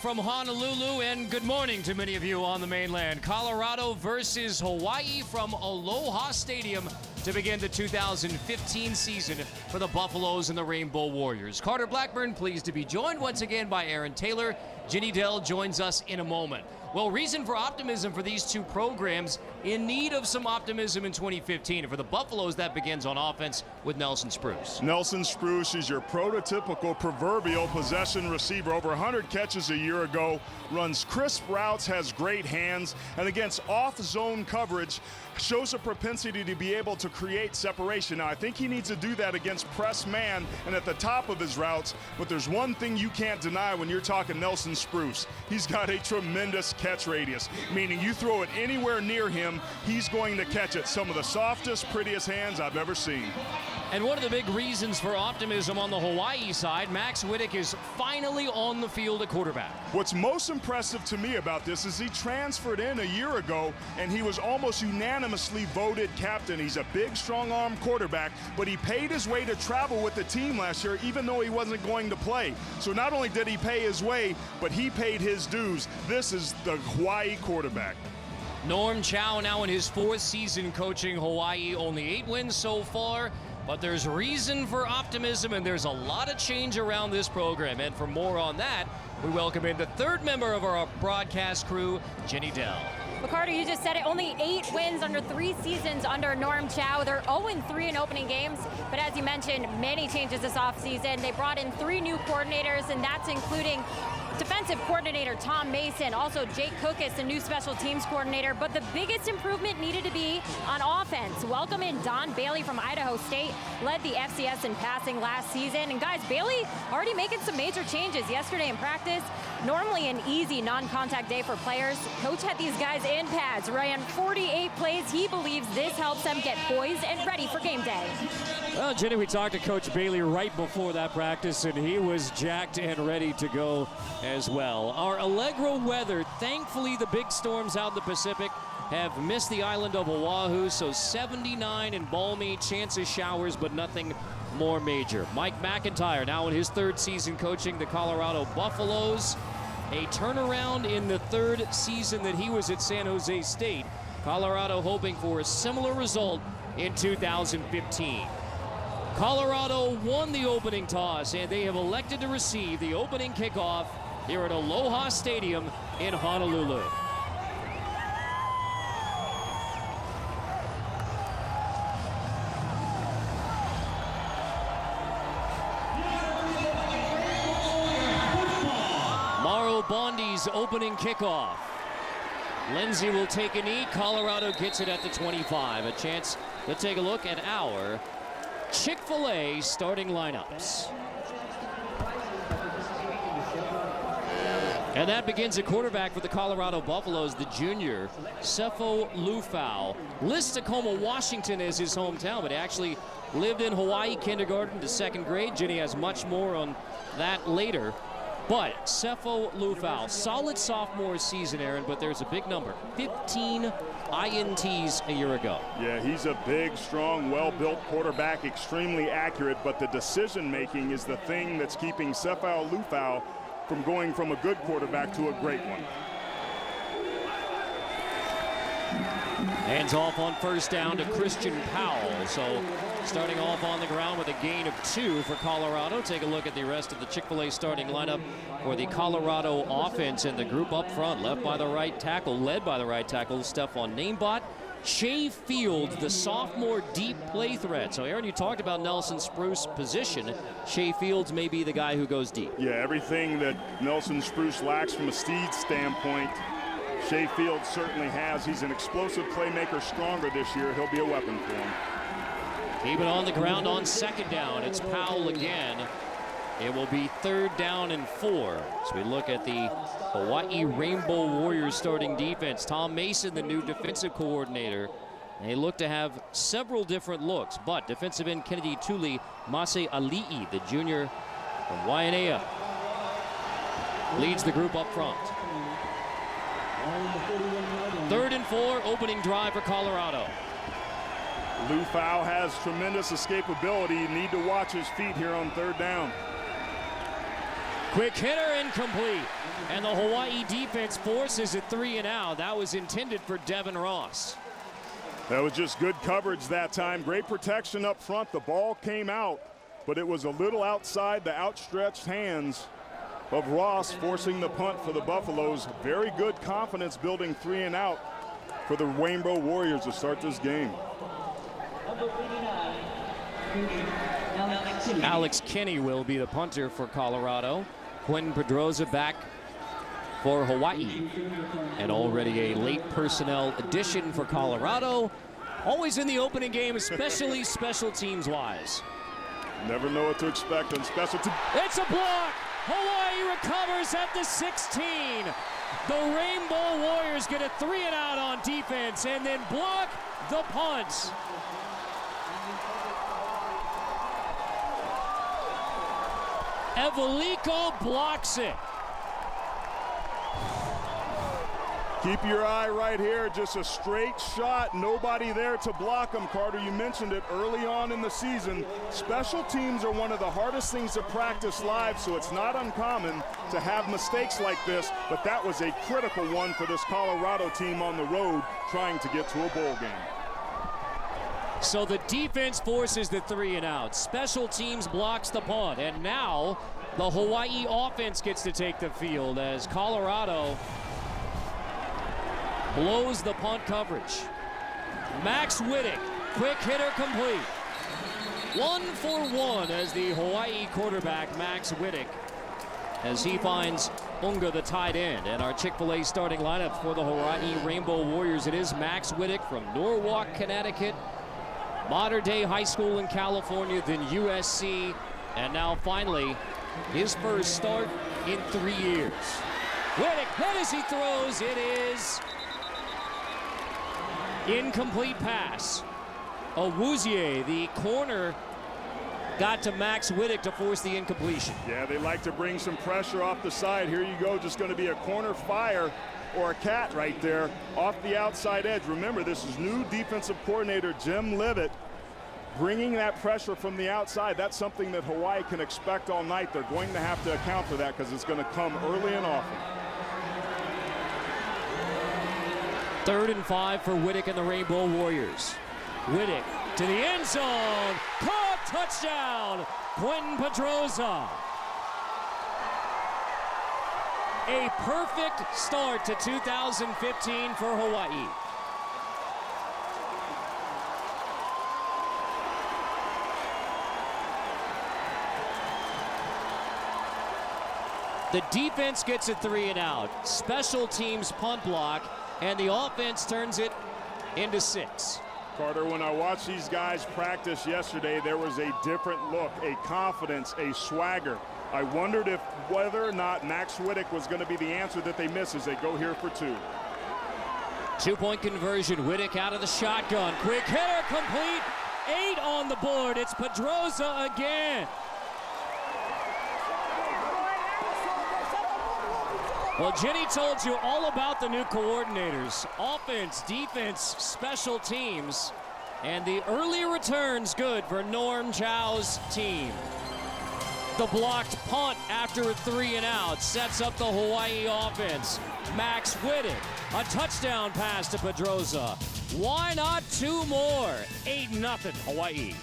from Honolulu, and good morning to many of you on the mainland. Colorado versus Hawaii from Aloha Stadium to begin the 2015 season for the Buffaloes and the Rainbow Warriors. Carter Blackburn pleased to be joined once again by Aaron Taylor. Ginny Dell joins us in a moment. Well, reason for optimism for these two programs, in need of some optimism in 2015. And for the Buffaloes, that begins on offense with Nelson Spruce. Nelson Spruce is your prototypical proverbial possession receiver. Over 100 catches a year ago, runs crisp routes, has great hands, and against off-zone coverage, shows a propensity to be able to create separation. Now, I think he needs to do that against press man and at the top of his routes, but there's one thing you can't deny when you're talking Nelson Spruce. He's got a tremendous catch radius, meaning you throw it anywhere near him, he's going to catch it. Some of the softest, prettiest hands I've ever seen. And one of the big reasons for optimism on the Hawaii side, Max Wittik is finally on the field at quarterback. What's most impressive to me about this is he transferred in a year ago and he was almost unanimously voted captain. He's a big, strong-arm quarterback, but he paid his way to travel with the team last year even though he wasn't going to play. So not only did he pay his way, but he paid his dues. This is the Hawaii quarterback. Norm Chow now in his fourth season coaching Hawaii, only 8 wins so far. But there's reason for optimism, and there's a lot of change around this program. And for more on that, we welcome in the third member of our broadcast crew, Ginny Dell. Well, Carter, you just said it. Only 8 wins under 3 seasons under Norm Chow. They're 0-3 in opening games. But as you mentioned, many changes this offseason. They brought in 3 new coordinators, and that's including defensive coordinator Tom Mason, also Jake Cookus, the new special teams coordinator. But the biggest improvement needed to be on offense. Welcome in Don Bailey from Idaho State, led the FCS in passing last season. And guys, Bailey already making some major changes yesterday in practice. Normally an easy non-contact day for players. Coach had these guys in pads, ran 48 plays. He believes this helps them get poised and ready for game day. Well, Jenny, we talked to Coach Bailey right before that practice, and he was jacked and ready to go as well. Our Allegro weather, thankfully the big storms out in the Pacific have missed the island of Oahu, so 79 and balmy, chance of showers, but nothing more major. Mike McIntyre now in his 3rd season coaching the Colorado Buffaloes. A turnaround in the 3rd season that he was at San Jose State. Colorado hoping for a similar result in 2015. Colorado won the opening toss, and they have elected to receive the opening kickoff here at Aloha Stadium in Honolulu. Mauro Bondi's opening kickoff. Lindsay will take a knee. Colorado gets it at the 25. A chance to take a look at our Chick-fil-A starting lineups. And that begins at quarterback for the Colorado Buffaloes, the junior, Sefo Liufau. Lists Tacoma, Washington as his hometown, but actually lived in Hawaii kindergarten to 2nd grade. Ginny has much more on that later. But Sefo Liufau, solid sophomore season, Aaron, but there's a big number, 15 INTs a year ago. Yeah, he's a big, strong, well-built quarterback, extremely accurate, but the decision-making is the thing that's keeping Sefo Liufau from going from a good quarterback to a great one. Hands off on 1st down to Christian Powell. So starting off on the ground with a gain of 2 for Colorado. Take a look at the rest of the Chick-fil-A starting lineup for the Colorado offense, and the group up front, led by the right tackle, Stephon Namebot. Shea Fields, the sophomore deep play threat. So Aaron, you talked about Nelson Spruce's position. Shea Fields may be the guy who goes deep. Yeah, everything that Nelson Spruce lacks from a speed standpoint, Shea Fields certainly has. He's an explosive playmaker, stronger this year. He'll be a weapon for him. Keep it on the ground on 2nd down. It's Powell again. It will be 3rd down and 4. So we look at the Hawaii Rainbow Warriors starting defense. Tom Mason, the new defensive coordinator. They look to have several different looks, but defensive end Kennedy Tuli, Mase Ali'i, the junior from Waianae, leads the group up front. 3rd and 4, opening drive for Colorado. Liufau has tremendous escapability. You need to watch his feet here on 3rd down. Quick hitter, incomplete. And the Hawaii defense forces a 3-and-out. That was intended for Devin Ross. That was just good coverage that time. Great protection up front. The ball came out, but it was a little outside the outstretched hands of Ross, forcing the punt for the Buffaloes. Very good confidence building 3-and-out for the Rainbow Warriors to start this game. Alex Kinney will be the punter for Colorado. Quentin Pedroza back for Hawaii. And already a late personnel addition for Colorado. Always in the opening game, especially special teams wise. Never know what to expect on special teams. It's a block. Hawaii recovers at the 16. The Rainbow Warriors get a 3-and-out on defense and then block the punt. Eveliko blocks it. Keep your eye right here, just a straight shot, nobody there to block him. Carter, you mentioned it early on in the season. Special teams are one of the hardest things to practice live, so it's not uncommon to have mistakes like this, but that was a critical one for this Colorado team on the road trying to get to a bowl game. So the defense forces the 3-and-out. Special teams blocks the punt, and now the Hawaii offense gets to take the field as Colorado blows the punt coverage. Max Wittik, quick hitter complete. 1 for 1 as the Hawaii quarterback, Max Wittik, as he finds Unga, the tight end. And our Chick-fil-A starting lineup for the Hawaii Rainbow Warriors. It is Max Wittik from Norwalk, Connecticut, Mater Dei High School in California, then USC, and now finally his first start in 3 years. Wittik, head as he throws, it is incomplete pass. Awuzie, the corner, got to Max Wittik to force the incompletion. Yeah, they like to bring some pressure off the side. Here you go, just going to be a corner fire or a cat right there off the outside edge. Remember, this is new defensive coordinator Jim Leavitt bringing that pressure from the outside. That's something that Hawaii can expect all night. They're going to have to account for that because it's going to come early and often. 3rd and 5 for Wittik and the Rainbow Warriors. Wittik to the end zone. Caught, touchdown, Quentin Pedroza. A perfect start to 2015 for Hawaii. The defense gets a 3-and-out. Special teams punt block, and the offense turns it into 6. Carter, when I watched these guys practice yesterday, there was a different look, a confidence, a swagger. I wondered whether or not Max Wittik was going to be the answer that they miss as they go here for 2. 2-point conversion. Wittik out of the shotgun. Quick hitter, complete. 8 on the board. It's Pedroza again. Well, Jenny told you all about the new coordinators. Offense, defense, special teams. And the early returns good for Norm Chow's team. The blocked punt after a 3-and-out sets up the Hawaii offense. Max Wittik, a touchdown pass to Pedroza. Why not 2 more? 8-0 Hawaii.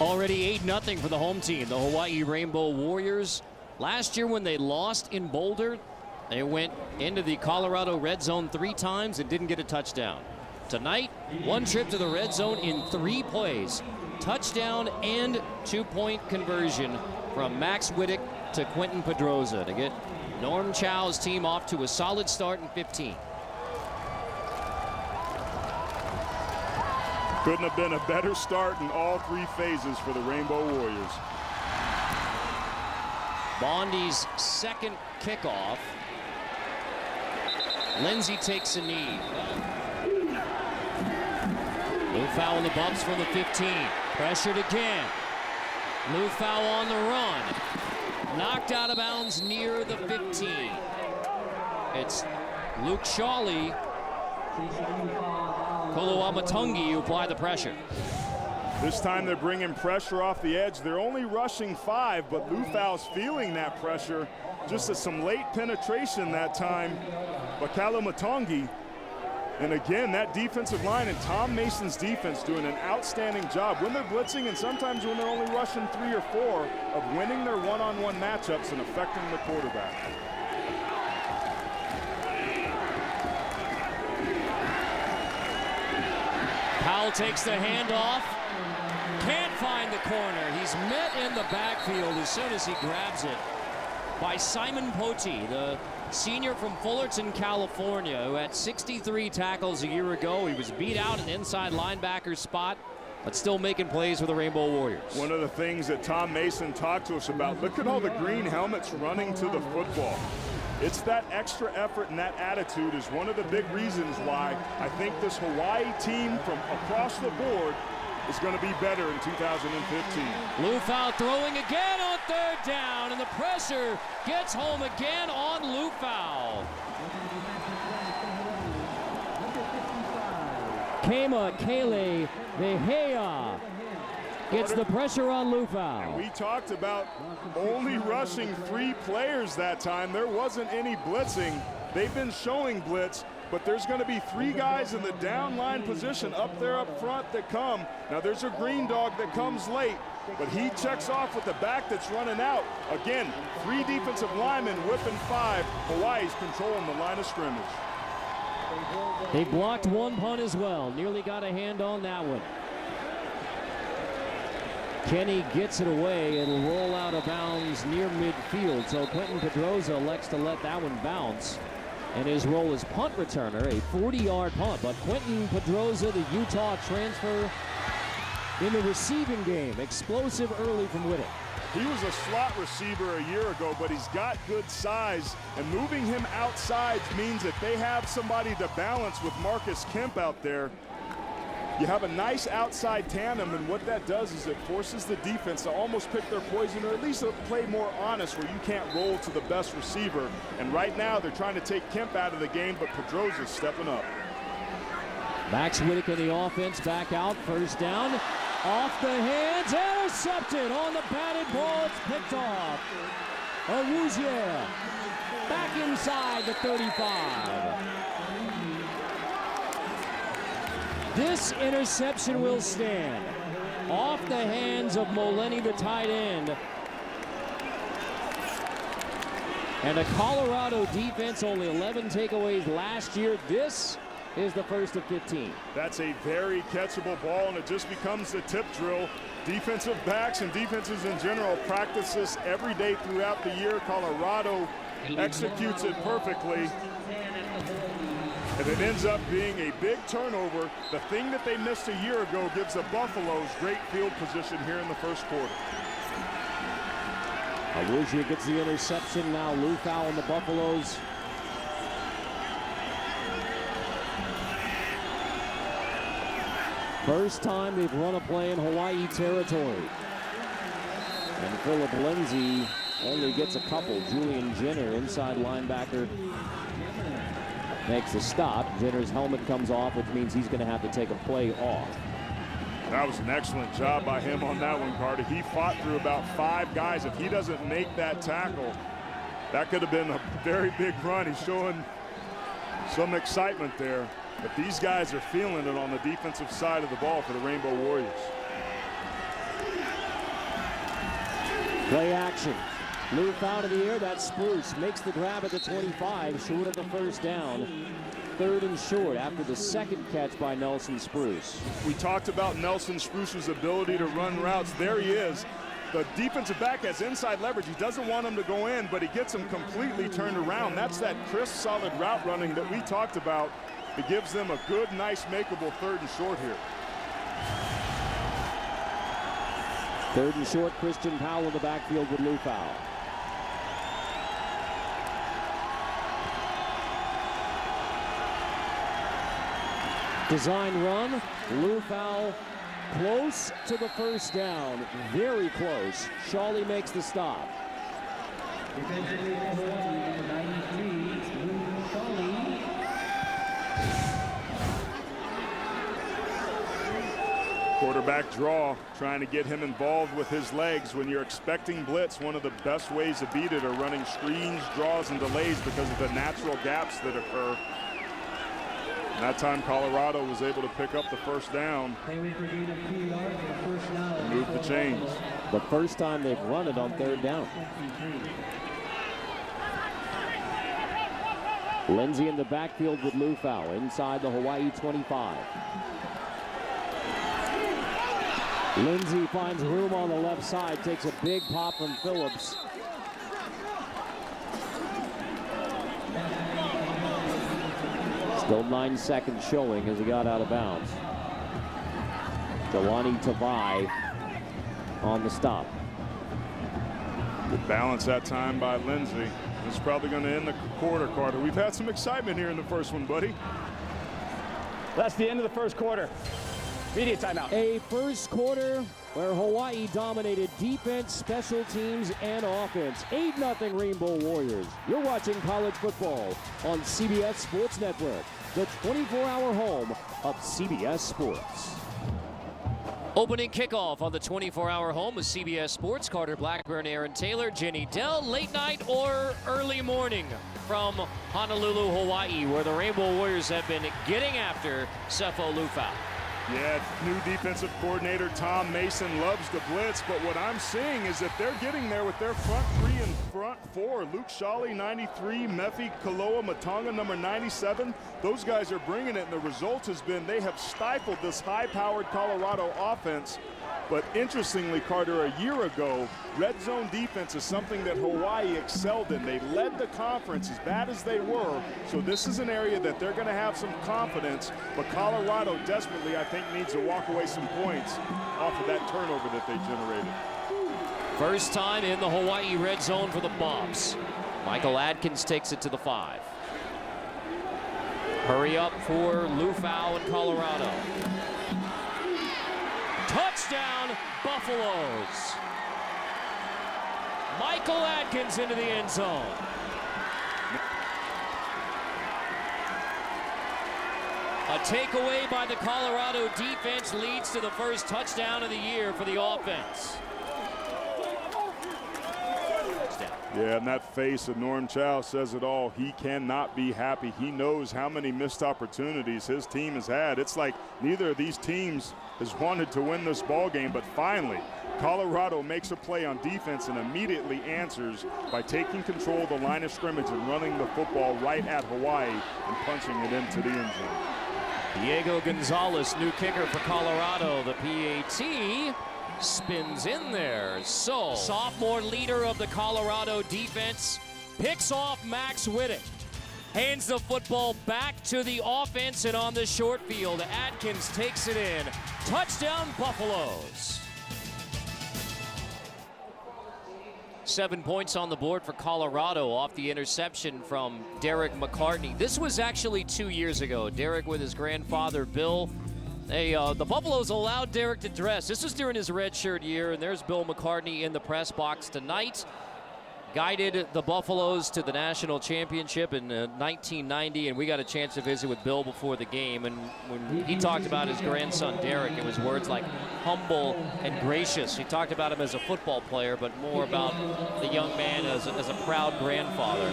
Already 8-0 for the home team, the Hawaii Rainbow Warriors. Last year when they lost in Boulder, they went into the Colorado red zone 3 times and didn't get a touchdown. Tonight, 1 trip to the red zone in 3 plays. Touchdown and 2-point conversion from Max Wittik to Quentin Pedroza to get Norm Chow's team off to a solid start in 15. Couldn't have been a better start in all 3 phases for the Rainbow Warriors. Bondi's second kickoff. Lindsay takes a knee. Liufau on the bumps from the 15. Pressured again. Liufau on the run. Knocked out of bounds near the 15. It's Luke Shawley, Koloamatangi who apply the pressure. This time they're bringing pressure off the edge. They're only rushing 5, but Liufau's feeling that pressure. Just as some late penetration that time. Bakalo Matongi. And again, that defensive line and Tom Mason's defense doing an outstanding job when they're blitzing and sometimes when they're only rushing 3 or 4 of winning their one-on-one matchups and affecting the quarterback. Powell takes the handoff. Can't find the corner. He's met in the backfield as soon as he grabs it by Simon Poti, the senior from Fullerton, California, who had 63 tackles a year ago. He was beat out an inside linebacker spot, but still making plays for the Rainbow Warriors. One of the things that Tom Mason talked to us about, look at all the green helmets running to the football. It's that extra effort and that attitude is one of the big reasons why I think this Hawaii team from across the board is going to be better in 2015. Liufau throwing again on 3rd down, and the pressure gets home again on Liufau. Kele Vehea gets the pressure on Liufau. We talked about only rushing 3 players that time. There wasn't any blitzing. They've been showing blitz, but there's going to be 3 guys in the down line position up there up front that come. Now there's a green dog that comes late, but he checks off with the back that's running out. Again, 3 defensive linemen whipping 5. Hawaii's controlling the line of scrimmage. They blocked 1 punt as well. Nearly got a hand on that one. Kenny gets it away. It'll roll out of bounds near midfield. So Quentin Pedroza elects to let that one bounce. And his role as punt returner, a 40-yard punt. But Quentin Pedroza, the Utah transfer in the receiving game, explosive early from Wittik. He was a slot receiver a year ago, but he's got good size, and moving him outside means that they have somebody to balance with Marcus Kemp out there. You have a nice outside tandem, and what that does is it forces the defense to almost pick their poison, or at least play more honest where you can't roll to the best receiver. And right now they're trying to take Kemp out of the game, but Pedroza's stepping up. Max Wittik in the offense, back out, 1st down. Off the hands, intercepted on the batted ball. It's picked off. Awuzie back inside the 35. This interception will stand. Off the hands of Moleni, the tight end. And a Colorado defense, only 11 takeaways last year. This is the 1st of 15. That's a very catchable ball, and it just becomes the tip drill. Defensive backs and defenses in general practice this every day throughout the year. Colorado executes it perfectly, and it ends up being a big turnover. The thing that they missed a year ago gives the Buffaloes great field position here in the 1st quarter. Awuzie gets the interception. Now Liufau and the Buffaloes. First time they've run a play in Hawaii territory. And Philip Lindsay only gets a couple. Julian Jenner, inside linebacker, makes a stop. Jenner's helmet comes off, which means he's going to have to take a play off. That was an excellent job by him on that one, Carter. He fought through about 5 guys. If he doesn't make that tackle, that could have been a very big run. He's showing some excitement there. But these guys are feeling it on the defensive side of the ball for the Rainbow Warriors. Play action. Liufau to the air. That's Spruce. Makes the grab at the 25. Short of the 1st down. 3rd and short after the 2nd catch by Nelson Spruce. We talked about Nelson Spruce's ability to run routes. There he is. The defensive back has inside leverage. He doesn't want him to go in, but he gets him completely turned around. That's that crisp, solid route running that we talked about. It gives them a good, nice, makeable 3rd and short here. 3rd and short, Christian Powell in the backfield with Liufau. Design run. Liufau close to the 1st down. Very close. Shawley makes the stop. Quarterback draw, trying to get him involved with his legs. When you're expecting blitz, one of the best ways to beat it are running screens, draws, and delays because of the natural gaps that occur. And that time Colorado was able to pick up the first down. Move the chains. The first time they've run it on third down. Lindsey in the backfield with Liufau inside the Hawaii 25. Lindsey finds room on the left side, takes a big pop from Phillips. Still 9 seconds showing as he got out of bounds. Jelani Tavai on the stop. Good balance that time by Lindsey. It's probably going to end the quarter, Carter. We've had some excitement here in the first one, buddy. That's the end of the first quarter. Media timeout. A first quarter where Hawaii dominated defense, special teams, and offense. 8-0 Rainbow Warriors. You're watching college football on CBS Sports Network, the 24-hour home of CBS Sports. Opening kickoff on the 24-hour home of CBS Sports. Carter Blackburn, Aaron Taylor, Jenny Dell. Late night or early morning from Honolulu, Hawaii, where the Rainbow Warriors have been getting after Sefo Liufau. Yeah, new defensive coordinator Tom Mason loves the blitz, but what I'm seeing is that they're getting there with their front three and front four. Luke Shawley, 93, Mefi Kaloa Matonga, number 97. Those guys are bringing it, and the result has been they have stifled this high-powered Colorado offense. But interestingly, Carter, a year ago, red zone defense is something that Hawaii excelled in. They led the conference as bad as they were. So this is an area that they're going to have some confidence. But Colorado desperately, I think, needs to walk away some points off of that turnover that they generated. First time in the Hawaii red zone for the Bobs. Michael Adkins takes it to the 5. Hurry up for Liufau in Colorado. Touchdown, Buffaloes. Michael Adkins into the end zone. A takeaway by the Colorado defense leads to the first touchdown of the year for the offense. Yeah, and that face of Norm Chow says it all. He cannot be happy. He knows how many missed opportunities his team has had. It's like neither of these teams has wanted to win this ball game, but finally Colorado makes a play on defense and immediately answers by taking control of the line of scrimmage and running the football right at Hawaii and punching it into the end zone. Diego Gonzalez, new kicker for Colorado. The PAT spins in there. So, sophomore leader of the Colorado defense picks off Max Wittik. Hands the football back to the offense, and on the short field, Adkins takes it in. Touchdown, Buffaloes. 7 points on the board for Colorado off the interception from Derek McCartney. This was actually 2 years ago. Derek with his grandfather, Bill. The Buffaloes allowed Derek to dress. This was during his redshirt year, and there's Bill McCartney in the press box tonight. Guided the Buffaloes to the national championship in 1990, and we got a chance to visit with Bill before the game. And when he talked about his grandson Derek, it was words like humble and gracious. He talked about him as a football player, but more about the young man as a proud grandfather.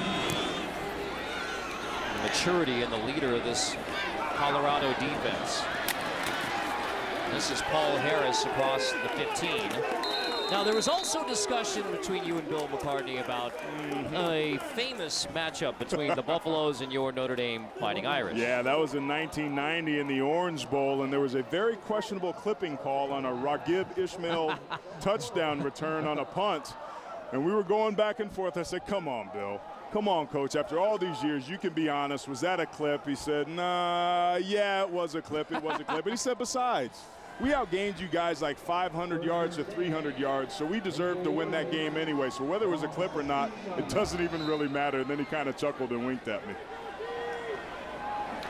The maturity and the leader of this Colorado defense. This is Paul Harris across the 15. Now, there was also discussion between you and Bill McCartney about a famous matchup between the Buffaloes and your Notre Dame Fighting Irish. Yeah, that was in 1990 in the Orange Bowl, and there was a very questionable clipping call on a Raghib Ismail touchdown return on a punt. And we were going back and forth. I said, come on, Bill. Come on, Coach. After all these years, you can be honest. Was that a clip? He said, nah, yeah, it was a clip. It was a clip. But he said, besides, we outgained you guys like 500 yards to 300 yards, so we deserved to win that game anyway. So whether it was a clip or not, it doesn't even really matter. And then he kind of chuckled and winked at me.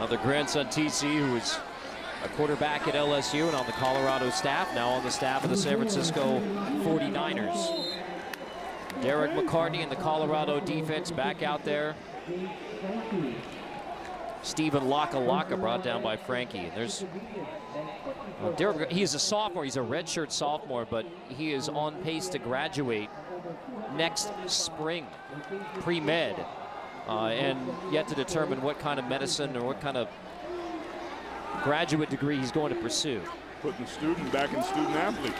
The grandson, TC, who was a quarterback at LSU and on the Colorado staff, now on the staff of the San Francisco 49ers. Derek McCartney and the Colorado defense back out there. Stephen Laka brought down by Frankie. And there's he is a sophomore. He's a redshirt sophomore, but he is on pace to graduate next spring, pre-med, and yet to determine what kind of medicine or what kind of graduate degree he's going to pursue. Putting the student back in student athlete.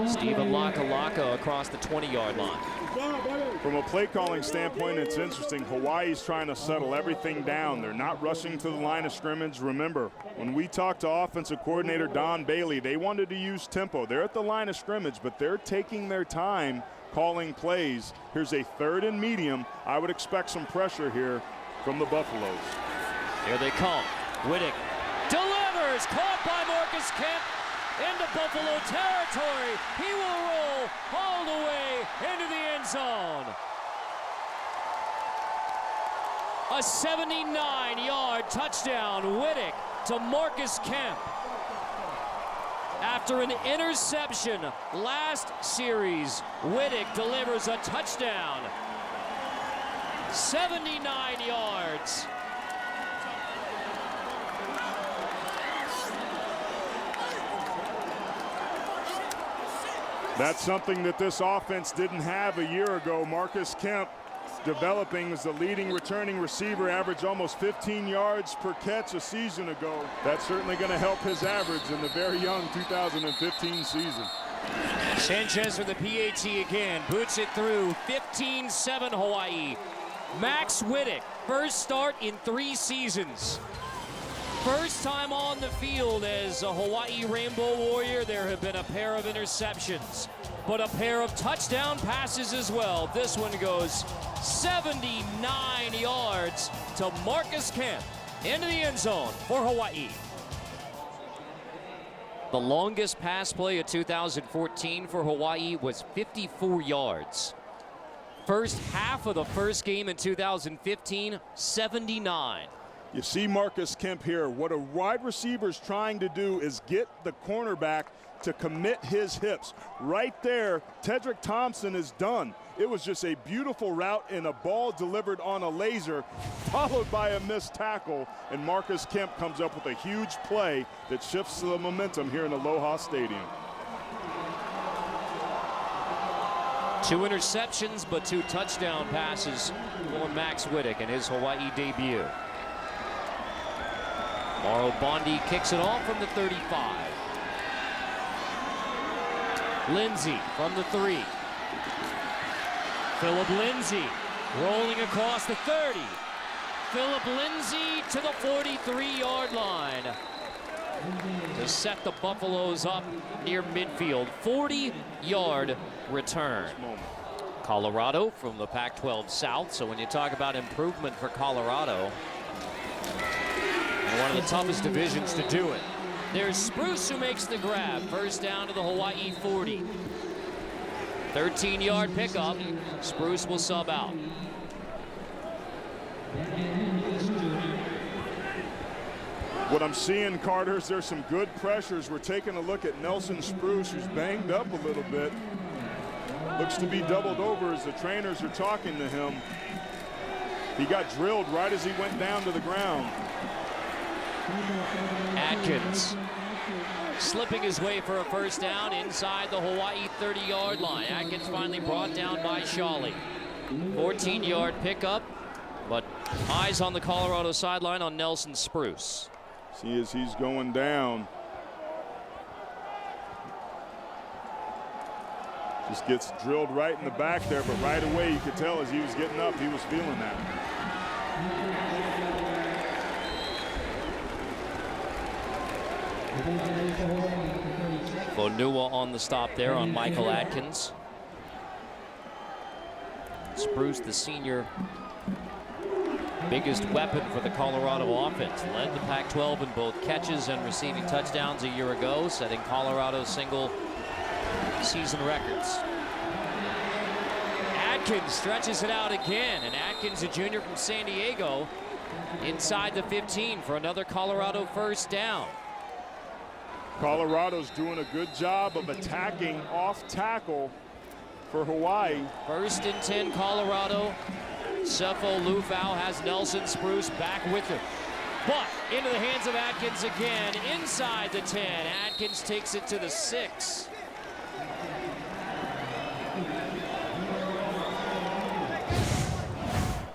Stephen Laka across the 20-yard line. From a play calling standpoint, it's interesting. Hawaii's trying to settle everything down. They're not rushing to the line of scrimmage. Remember, when we talked to offensive coordinator Don Bailey, they wanted to use tempo. They're at the line of scrimmage, but they're taking their time calling plays. Here's a 3rd and medium. I would expect some pressure here from the Buffaloes. Here they come. Wittik delivers, caught by Marcus Kemp into Buffalo territory. He will roll all the way into the end zone. A 79-yard touchdown, Wittik to Marcus Kemp. After an interception last series, Wittik delivers a touchdown. 79 yards. That's something that this offense didn't have a year ago. Marcus Kemp developing as the leading returning receiver, averaged almost 15 yards per catch a season ago. That's certainly going to help his average in the very young 2015 season. Sanchez for the PAT again, boots it through. 15-7 Hawaii. Max Wittik, first start in 3 seasons. First time on the field as a Hawaii Rainbow Warrior. There have been a pair of interceptions, but a pair of touchdown passes as well. This one goes 79 yards to Marcus Kemp into the end zone for Hawaii. The longest pass play of 2014 for Hawaii was 54 yards. First half of the first game in 2015, 79. You see Marcus Kemp here. What a wide receiver is trying to do is get the cornerback to commit his hips. Right there, Tedrick Thompson is done. It was just a beautiful route and a ball delivered on a laser, followed by a missed tackle, and Marcus Kemp comes up with a huge play that shifts the momentum here in Aloha Stadium. 2 interceptions, but 2 touchdown passes for Max Wittik in his Hawaii debut. Mauro Bondi kicks it off from the 35. Lindsay from the 3. Philip Lindsay rolling across the 30. Philip Lindsay to the 43-yard line to set the Buffaloes up near midfield. 40-yard return. Colorado from the Pac-12 South. So when you talk about improvement for Colorado, one of the toughest divisions to do it. There's Spruce who makes the grab. First down to the Hawaii 40. 13-yard pickup. Spruce will sub out. What I'm seeing, Carter, is there's some good pressures. We're taking a look at Nelson Spruce, who's banged up a little bit. Looks to be doubled over as the trainers are talking to him. He got drilled right as he went down to the ground. Atkins slipping his way for a first down inside the Hawaii 30-yard line. Atkins finally brought down by Shawley. 14-yard pickup, but eyes on the Colorado sideline on Nelson Spruce. See as he's going down. Just gets drilled right in the back there, but right away you could tell as he was getting up, he was feeling that. Fonua on the stop there on Michael Atkins. Spruce, the senior, biggest weapon for the Colorado offense. Led the Pac-12 in both catches and receiving touchdowns a year ago, setting Colorado's single season records. Atkins stretches it out again, and Atkins, a junior from San Diego, inside the 15 for another Colorado first down. Colorado's doing a good job of attacking off tackle for Hawaii. 1st and 10 Colorado Sefo Liufau has Nelson Spruce back with him. But into the hands of Atkins again, inside the 10. Atkins takes it to the 6.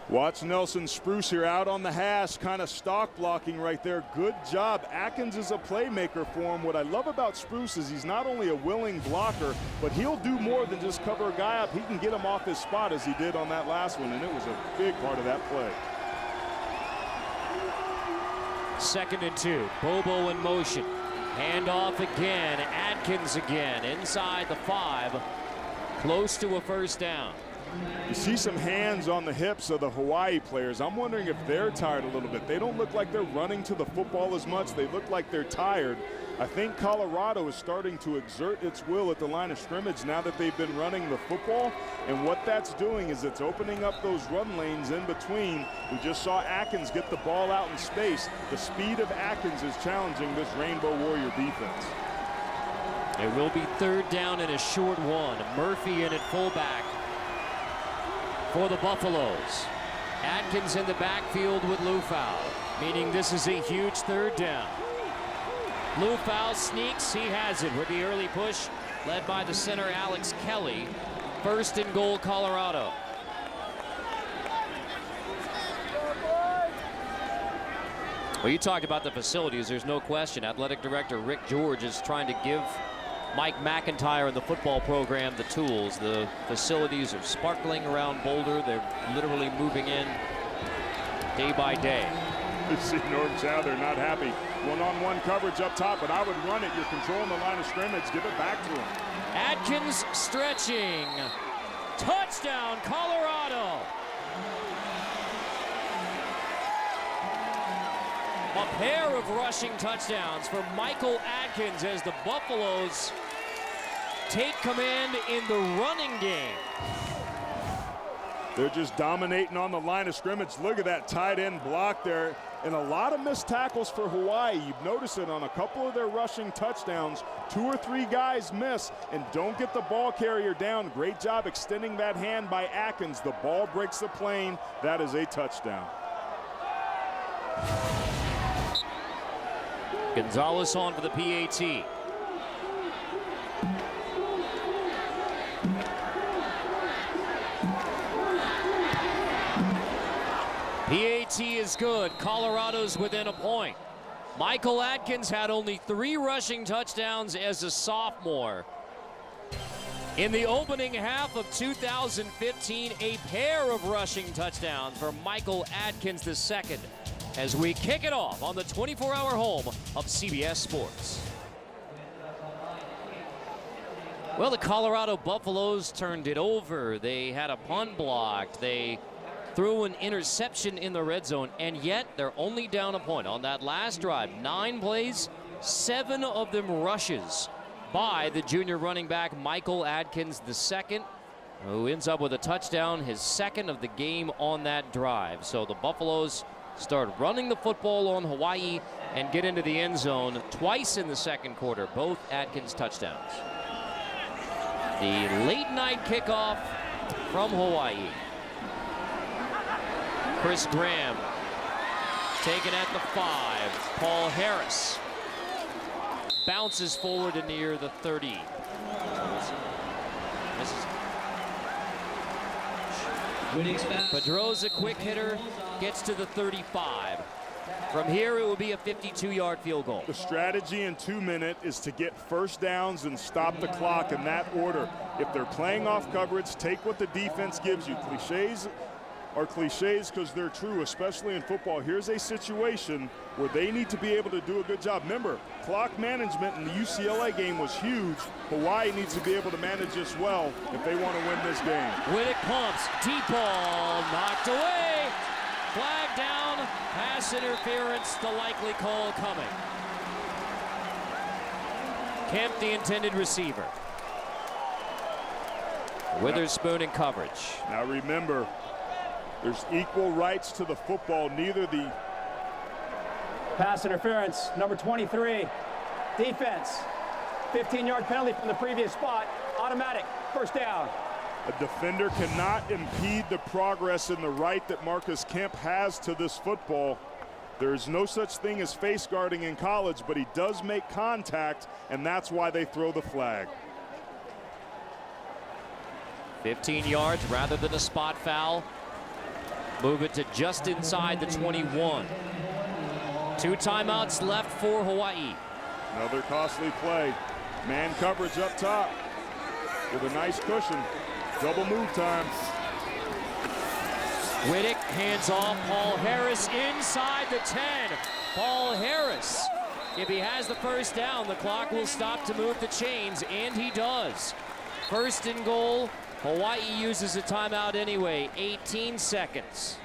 Watch Nelson Spruce here out on the hash, kind of stock blocking right there. Good job. Atkins is a playmaker for him. What I love about Spruce is he's not only a willing blocker, but he'll do more than just cover a guy up. He can get him off his spot as he did on that last one, and it was a big part of that play. 2nd and 2. Bobo in motion. Handoff again. Atkins again. Inside the 5. Close to a first down. You see some hands on the hips of the Hawaii players. I'm wondering if they're tired a little bit. They don't look like they're running to the football as much. They look like they're tired. I think Colorado is starting to exert its will at the line of scrimmage now that they've been running the football. And what that's doing is it's opening up those run lanes in between. We just saw Atkins get the ball out in space. The speed of Atkins is challenging this Rainbow Warrior defense. It will be 3rd down and a short one. Murphy in at fullback for the Buffaloes. Atkins in the backfield with Liufau, meaning this is a huge 3rd down. Liufau sneaks, he has it with the early push, led by the center Alex Kelly. 1st and goal, Colorado. Well, you talked about the facilities, there's no question. Athletic Director Rick George is trying to give Mike McIntyre and the football program the tools. The facilities are sparkling around Boulder. They're literally moving in day by day. You see Norm Chow, they're not happy. One-on-one coverage up top, but I would run it. You're controlling the line of scrimmage. Give it back to him. Atkins stretching. Touchdown, Colorado. A pair of rushing touchdowns for Michael Atkins as the Buffaloes take command in the running game. They're just dominating on the line of scrimmage. Look at that tight end block there. And a lot of missed tackles for Hawaii. You've noticed it on a couple of their rushing touchdowns. 2 or 3 guys miss and don't get the ball carrier down. Great job extending that hand by Atkins. The ball breaks the plane. That is a touchdown. Gonzalez on for the PAT. PAT is good. Colorado's within a point. Michael Atkins had only 3 rushing touchdowns as a sophomore. In the opening half of 2015, a pair of rushing touchdowns for Michael Atkins II as we kick it off on the 24-hour home of CBS Sports. Well, the Colorado Buffaloes turned it over. They had a punt blocked. They threw an interception in the red zone, and yet they're only down a point on that last drive. 9 plays, 7 of them rushes by the junior running back Michael Atkins II, who ends up with a touchdown, his 2nd of the game on that drive. So the Buffaloes start running the football on Hawaii and get into the end zone twice in the 2nd quarter, both Atkins touchdowns. The late night kickoff from Hawaii. Chris Graham taken at the 5. Paul Harris bounces forward to near the 30. Pedroza, quick hitter, gets to the 35. From here, it will be a 52-yard field goal. The strategy in 2 minutes is to get first downs and stop the clock in that order. If they're playing off coverage, take what the defense gives you. Cliches are cliches because they're true, especially in football. Here's a situation where they need to be able to do a good job. Remember, clock management in the UCLA game was huge. Hawaii needs to be able to manage this well if they want to win this game. Wittik pumps, deep ball, knocked away. Flag down, pass interference, the likely call coming. Kemp, the intended receiver. Witherspoon in coverage. Now remember, there's equal rights to the football. Neither the Pass interference, number 23. Defense. 15-yard penalty from the previous spot. Automatic. First down. A defender cannot impede the progress in the right that Marcus Kemp has to this football. There's no such thing as face guarding in college, but he does make contact, and that's why they throw the flag. 15 yards rather than a spot foul. Move it to just inside the 21. 2 timeouts left for Hawaii. Another costly play. Man coverage up top with a nice cushion. Double move time. Wittik hands off. Paul Harris inside the 10. Paul Harris, if he has the first down, the clock will stop to move the chains, and he does. First and goal. Hawaii uses a timeout anyway. 18 seconds.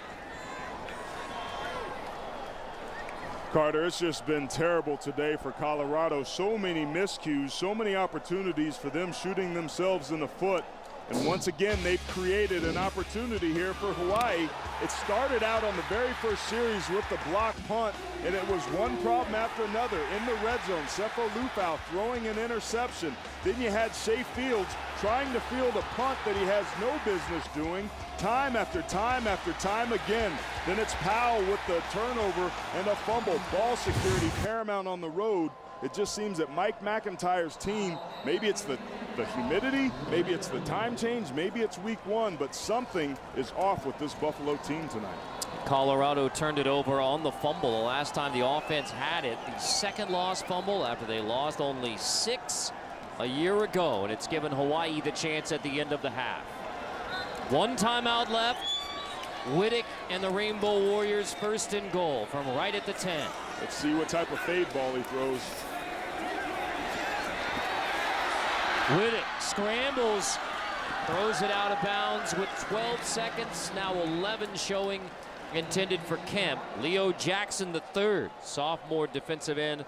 Carter, it's just been terrible today for Colorado. So many miscues, so many opportunities for them shooting themselves in the foot. And once again, they've created an opportunity here for Hawaii. It started out on the very first series with the block punt, and it was one problem after another. In the red zone, Sefo Liufau throwing an interception. Then you had Shea Fields trying to field a punt that he has no business doing, time after time after time again. Then it's Powell with the turnover and a fumble. Ball security paramount on the road. It just seems that Mike McIntyre's team, maybe it's the humidity, maybe it's the time change, maybe it's week 1, but something is off with this Buffalo team tonight. Colorado turned it over on the fumble the last time the offense had it. The second lost fumble after they lost only 6 a year ago, and it's given Hawaii the chance at the end of the half. 1 timeout left. Wittik and the Rainbow Warriors first and goal from right at the 10. Let's see what type of fade ball he throws. Wittik scrambles, throws it out of bounds with 12 seconds. Now 11 showing intended for Kemp. Leo Jackson III, sophomore defensive end,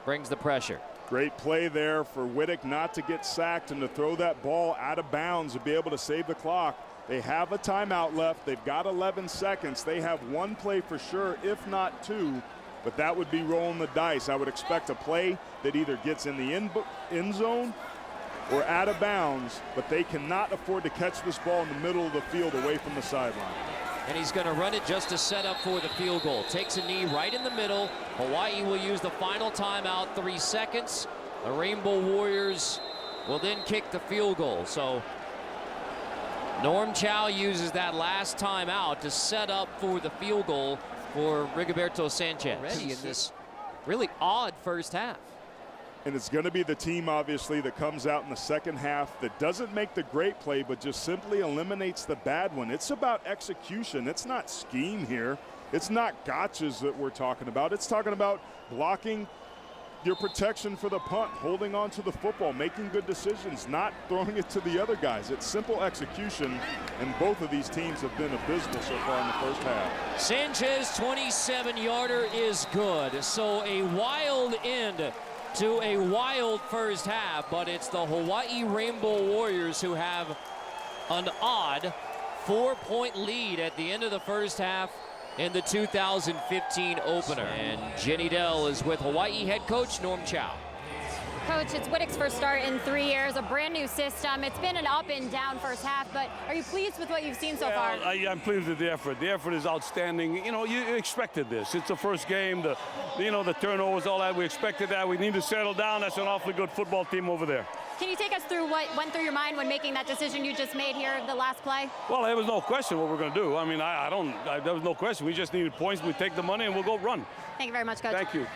brings the pressure. Great play there for Wittik not to get sacked and to throw that ball out of bounds and be able to save the clock. They have a timeout left. They've got 11 seconds. They have 1 play for sure, if not 2. But that would be rolling the dice. I would expect a play that either gets in the end zone or out of bounds, but they cannot afford to catch this ball in the middle of the field away from the sideline. And he's going to run it just to set up for the field goal. Takes a knee right in the middle. Hawaii will use the final timeout, 3 seconds. The Rainbow Warriors will then kick the field goal. So Norm Chow uses that last timeout to set up for the field goal for Rigoberto Sanchez. Ready in this really odd first half. And it's going to be the team, obviously, that comes out in the second half that doesn't make the great play, but just simply eliminates the bad one. It's about execution. It's not scheme here. It's not gotchas that we're talking about. It's talking about blocking your protection for the punt, holding on to the football, making good decisions, not throwing it to the other guys. It's simple execution, and both of these teams have been abysmal so far in the first half. Sanchez 27-yarder is good. So a wild end to a wild first half, but it's the Hawaii Rainbow Warriors who have an odd 4-point lead at the end of the first half in the 2015 opener. And Jenny Dell is with Hawaii head coach Norm Chow. Coach, it's Wittik's first start in 3 years, a brand new system. It's been an up and down first half, but are you pleased with what you've seen so far? I'm pleased with the effort. The effort is outstanding. You know, you expected this. It's the first game, the turnovers, all that. We expected that. We need to settle down. That's an awfully good football team over there. Can you take us through what went through your mind when making that decision you just made here, the last play? Well, there was no question what we're going to do. I mean, there was no question. We just needed points. We take the money and we'll go run. Thank you very much, Coach. Thank you.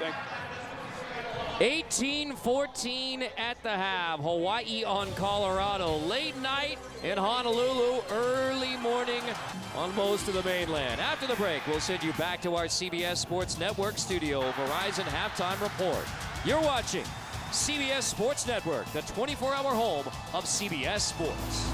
18-14 at the half. Hawaii on Colorado. Late night in Honolulu, early morning on most of the mainland. After the break, we'll send you back to our CBS Sports Network studio. Verizon Halftime Report. You're watching CBS Sports Network, the 24-hour home of CBS Sports.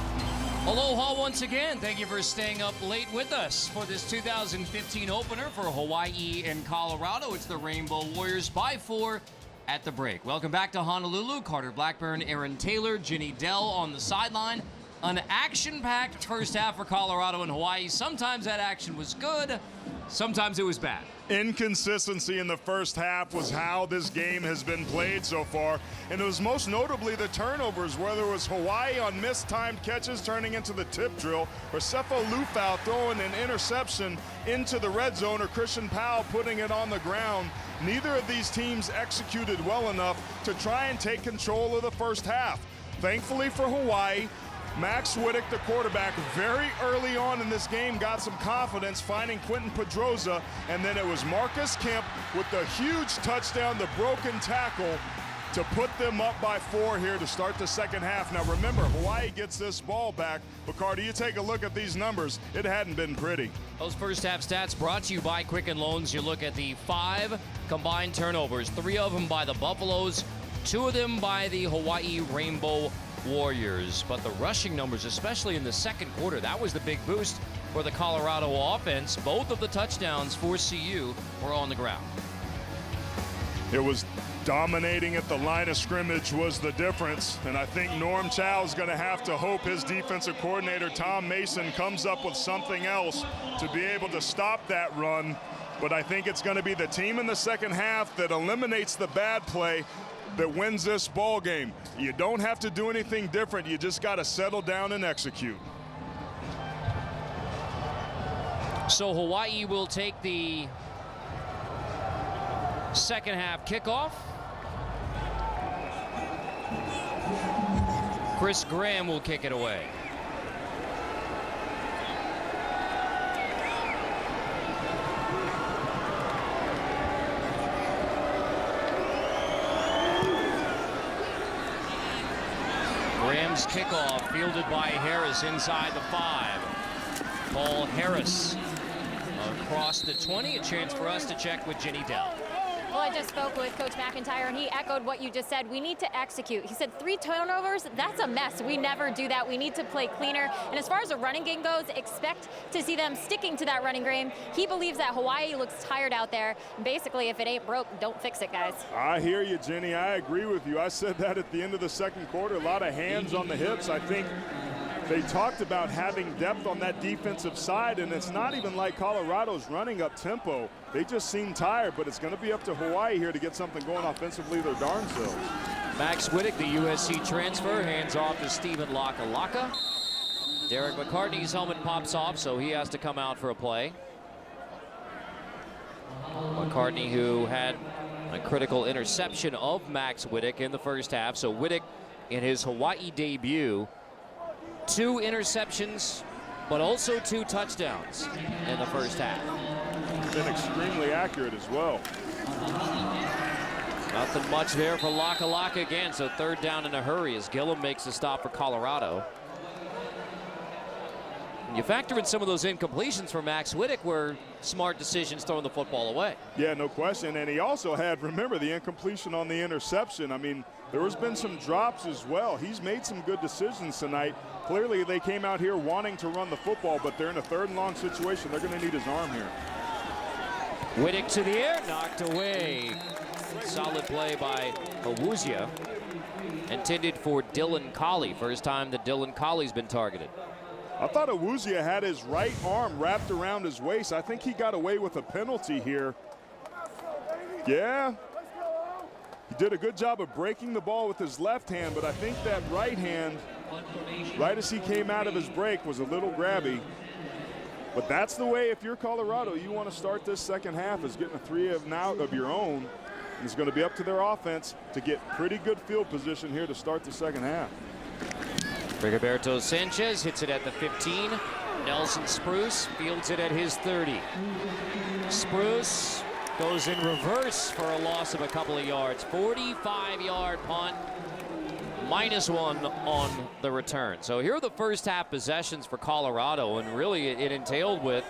Aloha once again. Thank you for staying up late with us for this 2015 opener for Hawaii and Colorado. It's the Rainbow Warriors by 4 at the break. Welcome back to Honolulu. Carter Blackburn, Aaron Taylor, Ginny Dell on the sideline. An action-packed first half for Colorado and Hawaii. Sometimes that action was good. Sometimes it was bad. Inconsistency in the first half was how this game has been played so far, and it was most notably the turnovers, whether it was Hawaii on mistimed catches turning into the tip drill, or Sefo Liufau throwing an interception into the red zone, or Christian Powell putting it on the ground. Neither of these teams executed well enough to try and take control of the first half. Thankfully for Hawaii, Max Wittik, the quarterback, very early on in this game got some confidence, finding Quentin Pedroza, and then it was Marcus Kemp with the huge touchdown, the broken tackle, to put them up by 4 here to start the second half. Now remember, Hawaii gets this ball back, but Carter, you take a look at these numbers. It hadn't been pretty. Those first half stats brought to you by Quicken Loans. You look at the 5 combined turnovers, 3 of them by the Buffaloes, 2 of them by the Hawaii Rainbow Warriors. But the rushing numbers, especially in the second quarter, that was the big boost for the Colorado offense. Both of the touchdowns for CU were on the ground. It was dominating at the line of scrimmage was the difference, and I think Norm Chow's going to have to hope his defensive coordinator Tom Mason comes up with something else to be able to stop that run. But I think it's going to be the team in the second half that eliminates the bad play that wins this ball game. You don't have to do anything different. You just got to settle down and execute. So Hawaii will take the second half kickoff. Chris Graham will kick it away. Graham's kickoff fielded by Harris inside the 5. Paul Harris across the 20. A chance for us to check with Ginny Dell. Well, I just spoke with Coach McIntyre, and he echoed what you just said. We need to execute. He said 3 turnovers, that's a mess. We never do that. We need to play cleaner. And as far as the running game goes, expect to see them sticking to that running game. He believes that Hawaii looks tired out there. Basically, if it ain't broke, don't fix it, guys. I hear you, Jenny. I agree with you. I said that at the end of the second quarter. A lot of hands on the hips. I think they talked about having depth on that defensive side, and it's not even like Colorado's running up tempo. They just seem tired, but it's going to be up to Hawaii here to get something going offensively their darn selves. Max Wittik, the USC transfer, hands off to Stephen Lakalaka. Derek McCartney's helmet pops off, so he has to come out for a play. McCartney, who had a critical interception of Max Wittik in the first half. So Wittik, in his Hawaii debut, 2 interceptions, but also 2 touchdowns in the first half. Been extremely accurate as well. Nothing much there for Lakalaka again, so 3rd down in a hurry as Gillum makes a stop for Colorado. You factor in some of those incompletions for Max Wittik were smart decisions throwing the football away. Yeah, no question. And he also had, remember, the incompletion on the interception. I mean, there has been some drops as well. He's made some good decisions tonight. Clearly, they came out here wanting to run the football, but they're in a 3rd and long situation. They're going to need his arm here. Wittik to the air, knocked away. Solid play by Awuzia. Intended for Dylan Collie. First time that Dylan Collie's been targeted. I thought Awuzia had his right arm wrapped around his waist. I think he got away with a penalty here. Yeah. He did a good job of breaking the ball with his left hand, but I think that right hand, right as he came out of his break, was a little grabby. But that's the way, if you're Colorado, you want to start this second half, is getting a 3 of out of your own. It's going to be up to their offense to get pretty good field position here to start the second half. Rigoberto Sanchez hits it at the 15. Nelson Spruce fields it at his 30. Spruce goes in reverse for a loss of a couple of yards. 45-yard punt, -1 on the return. So here are the first half possessions for Colorado, and really it entailed with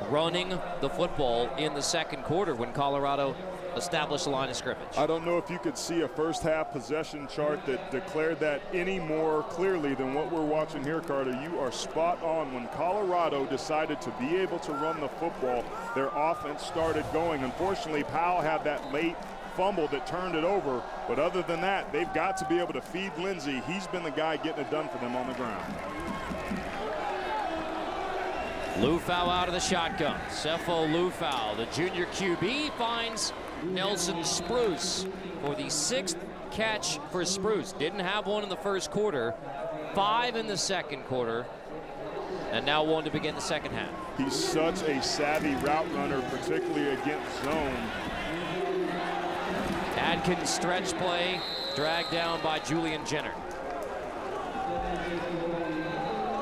running the football in the second quarter when Colorado established a line of scrimmage. I don't know if you could see a first half possession chart that declared that any more clearly than what we're watching here, Carter. You are spot on. When Colorado decided to be able to run the football, their offense started going. Unfortunately, Powell had that late fumble that turned it over, but other than that, they've got to be able to feed Lindsey. He's been the guy getting it done for them on the ground. Liufau out of the shotgun. Sefo Liufau, the junior QB, finds Nelson Spruce for the 6th catch for Spruce. Didn't have one in the first quarter, 5 in the second quarter, and now 1 to begin the second half. He's such a savvy route runner, particularly against zone. Adkins stretch play, dragged down by Julian Jenner.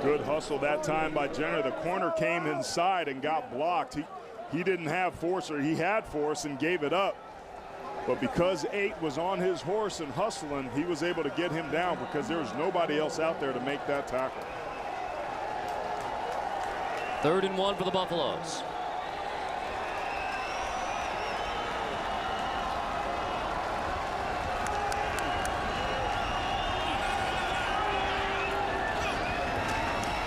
Good hustle that time by Jenner. The corner came inside and got blocked. He didn't have force, or he had force and gave it up. But because 8 was on his horse and hustling, he was able to get him down because there was nobody else out there to make that tackle. 3rd and 1 for the Buffaloes.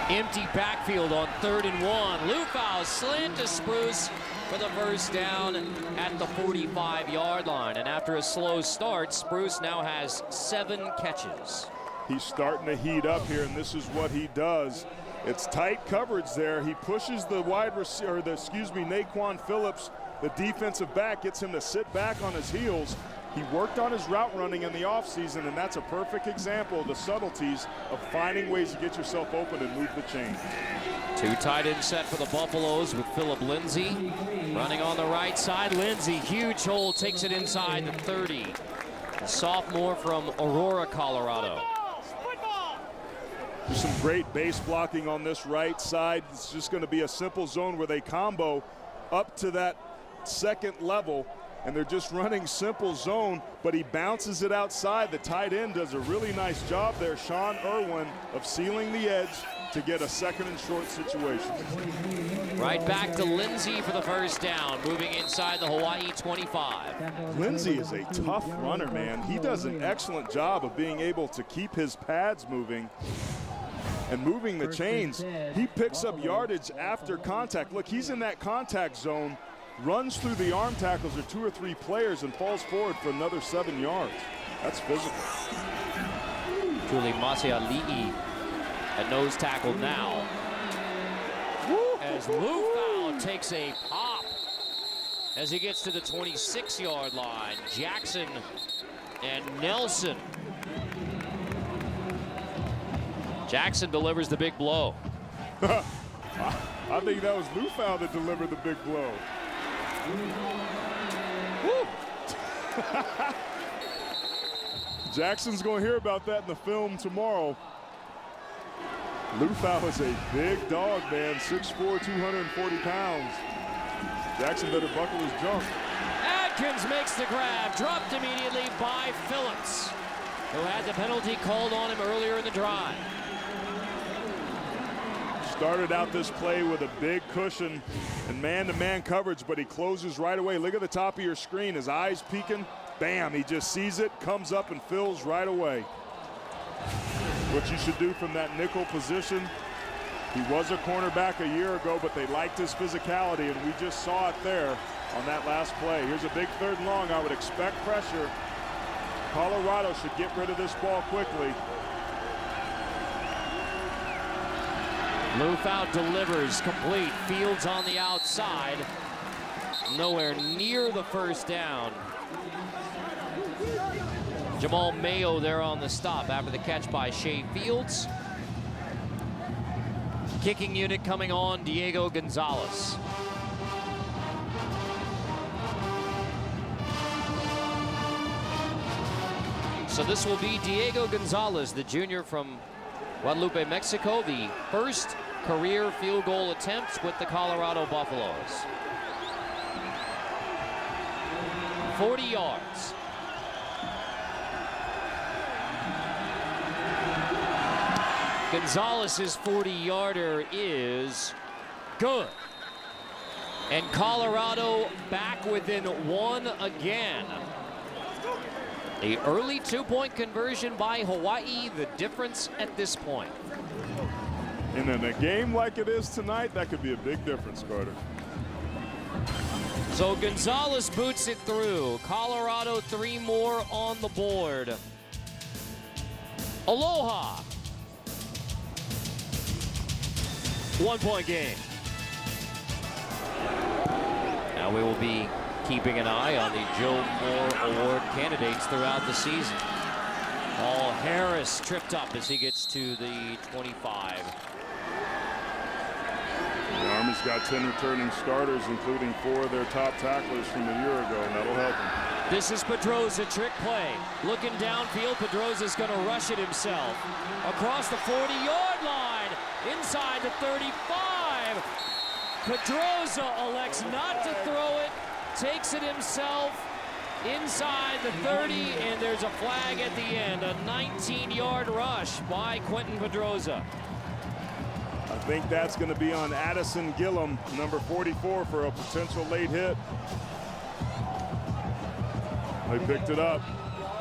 Empty backfield on 3rd and 1. Liufau slant to Spruce for the first down at the 45-yard line. And after a slow start, Spruce now has 7 catches. He's starting to heat up here, and this is what he does. It's tight coverage there. He pushes the wide receiver, Naquan Phillips, the defensive back, gets him to sit back on his heels. He worked on his route running in the offseason, and that's a perfect example of the subtleties of finding ways to get yourself open and move the chain. 2 tight end set for the Buffaloes with Phillip Lindsay running on the right side. Lindsay, huge hole, takes it inside the 30. The sophomore from Aurora, Colorado. There's some great base blocking on this right side. It's just going to be a simple zone where they combo up to that 2nd level, and they're just running simple zone, but he bounces it outside. The tight end does a really nice job there, Sean Irwin, of sealing the edge to get a 2nd and short situation. Right back to Lindsay for the first down, moving inside the Hawaii 25. Lindsay is a tough runner, man. He does an excellent job of being able to keep his pads moving and moving the chains. He picks up yardage after contact. Look, he's in that contact zone, runs through the arm tackles or 2 or 3 players and falls forward for another 7 yards. That's physical. Tuli Masiali'i, a nose tackle now. As Liufau takes a pop as he gets to the 26-yard line. Jackson and Nelson. Jackson delivers the big blow. I think that was Liufau that delivered the big blow. Jackson's going to hear about that in the film tomorrow. Liufau is a big dog, man. 6'4", 240 pounds. Jackson better buckle his jump. Adkins makes the grab, dropped immediately by Phillips, who had the penalty called on him earlier in the drive. Started out this play with a big cushion and man-to-man coverage, but he closes right away. Look at the top of your screen. His eyes peeking. Bam, he just sees it, comes up and fills right away. What you should do from that nickel position. He was a cornerback a year ago, but they liked his physicality, and we just saw it there on that last play. Here's a big 3rd and long. I would expect pressure. Colorado should get rid of this ball quickly. Liufau delivers complete. Fields on the outside. Nowhere near the first down. Jamal Mayo there on the stop after the catch by Shea Fields. Kicking unit coming on, Diego Gonzalez. So this will be Diego Gonzalez, the junior from Guadalupe, Mexico, the first career field goal attempts with the Colorado Buffaloes. 40 yards. Gonzalez's 40-yarder is good. And Colorado back within 1 again. A early 2-point conversion by Hawaii, the difference at this point. And in a game like it is tonight, that could be a big difference, Carter. So Gonzalez boots it through. Colorado 3 more on the board. Aloha. 1-point game. Now we will be keeping an eye on the Joe Moore Award candidates throughout the season. Paul Harris tripped up as he gets to the 25. The Army's got 10 returning starters, including 4 of their top tacklers from a year ago, and that'll help them. This is Pedroza, trick play. Looking downfield, Pedroza's going to rush it himself. Across the 40-yard line, inside the 35. Pedroza elects not to throw it, takes it himself inside the 30, and there's a flag at the end. A 19-yard rush by Quentin Pedroza. I think that's going to be on Addison Gillum, number 44, for a potential late hit. They picked it up.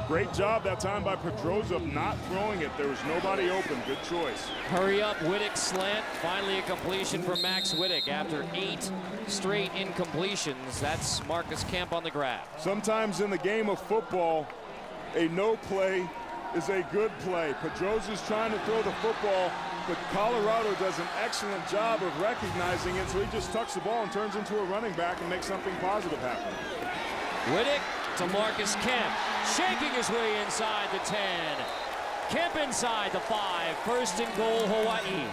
Great job that time by Pedroza of not throwing it. There was nobody open. Good choice. Hurry up, Wittik slant. Finally a completion from Max Wittik after 8 straight incompletions. That's Marcus Kemp on the grab. Sometimes in the game of football, a no play is a good play. Pedroza's trying to throw the football, but Colorado does an excellent job of recognizing it, so he just tucks the ball and turns into a running back and makes something positive happen. Wittik to Marcus Kemp, shaking his way inside the 10. Kemp inside the 5, 1st and goal, Hawaii.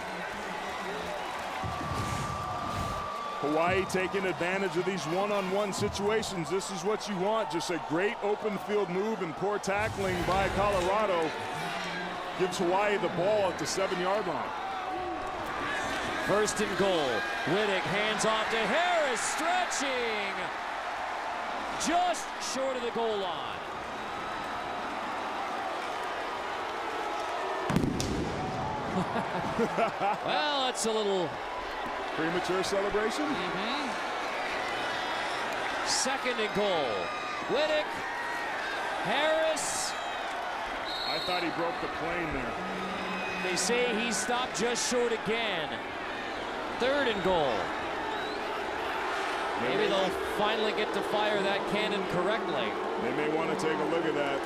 Hawaii taking advantage of these one-on-one situations. This is what you want, just a great open field move, and poor tackling by Colorado gives Hawaii the ball at the 7-yard line. 1st and goal, Wittik hands off to Harris, stretching. Just short of the goal line. Well, that's a little premature celebration. 2nd and goal. Wittik, Harris. I thought he broke the plane there. They say he stopped just short again. 3rd and goal. Maybe they'll finally get to fire that cannon correctly. They may want to take a look at that.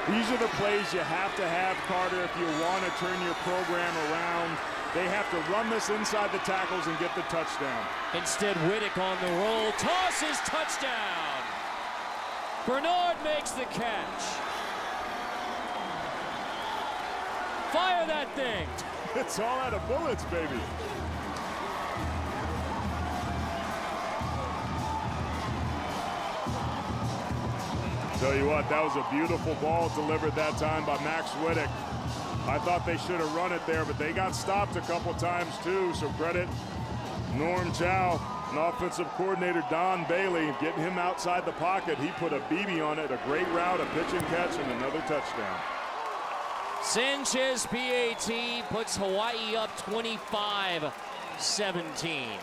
These are the plays you have to have, Carter, if you want to turn your program around. They have to run this inside the tackles and get the touchdown. Instead, Wittik on the roll, tosses, touchdown. Bernard makes the catch. Fire that thing. It's all out of bullets, baby. Tell you what, that was a beautiful ball delivered that time by Max Wittik. I thought they should have run it there, but they got stopped a couple times too, so credit Norm Chow and offensive coordinator Don Bailey getting him outside the pocket. He put a BB on it, a great route, a pitch and catch, and another touchdown. Sanchez PAT puts Hawaii up 25-17.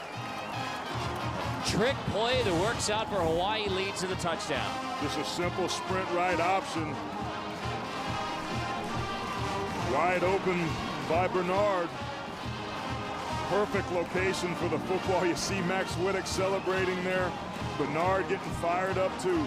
Trick play that works out for Hawaii, leads to the touchdown. Just a simple sprint right option. Wide open by Bernard. Perfect location for the football. You see Max Wittik celebrating there. Bernard getting fired up too.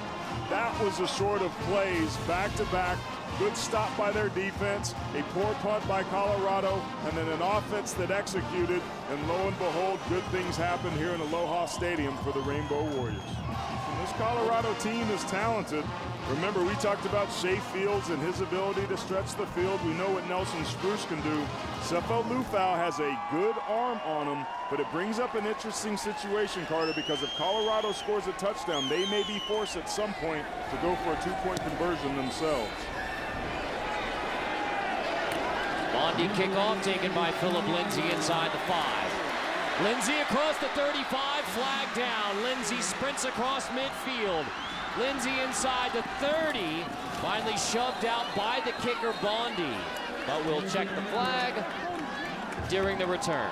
That was the sort of plays back to back. Good stop by their defense, a poor punt by Colorado, and then an offense that executed, and lo and behold, good things happen here in Aloha Stadium for the Rainbow Warriors. And this Colorado team is talented. Remember, we talked about Shea Fields and his ability to stretch the field. We know what Nelson Spruce can do. Sefo Liufau has a good arm on him, but it brings up an interesting situation, Carter, because if Colorado scores a touchdown, they may be forced at some point to go for a 2-point conversion themselves. Bondi kickoff taken by Philip Lindsay inside the 5. Lindsay across the 35, flag down. Lindsay sprints across midfield. Lindsay inside the 30, finally shoved out by the kicker Bondi. But we'll check the flag during the return.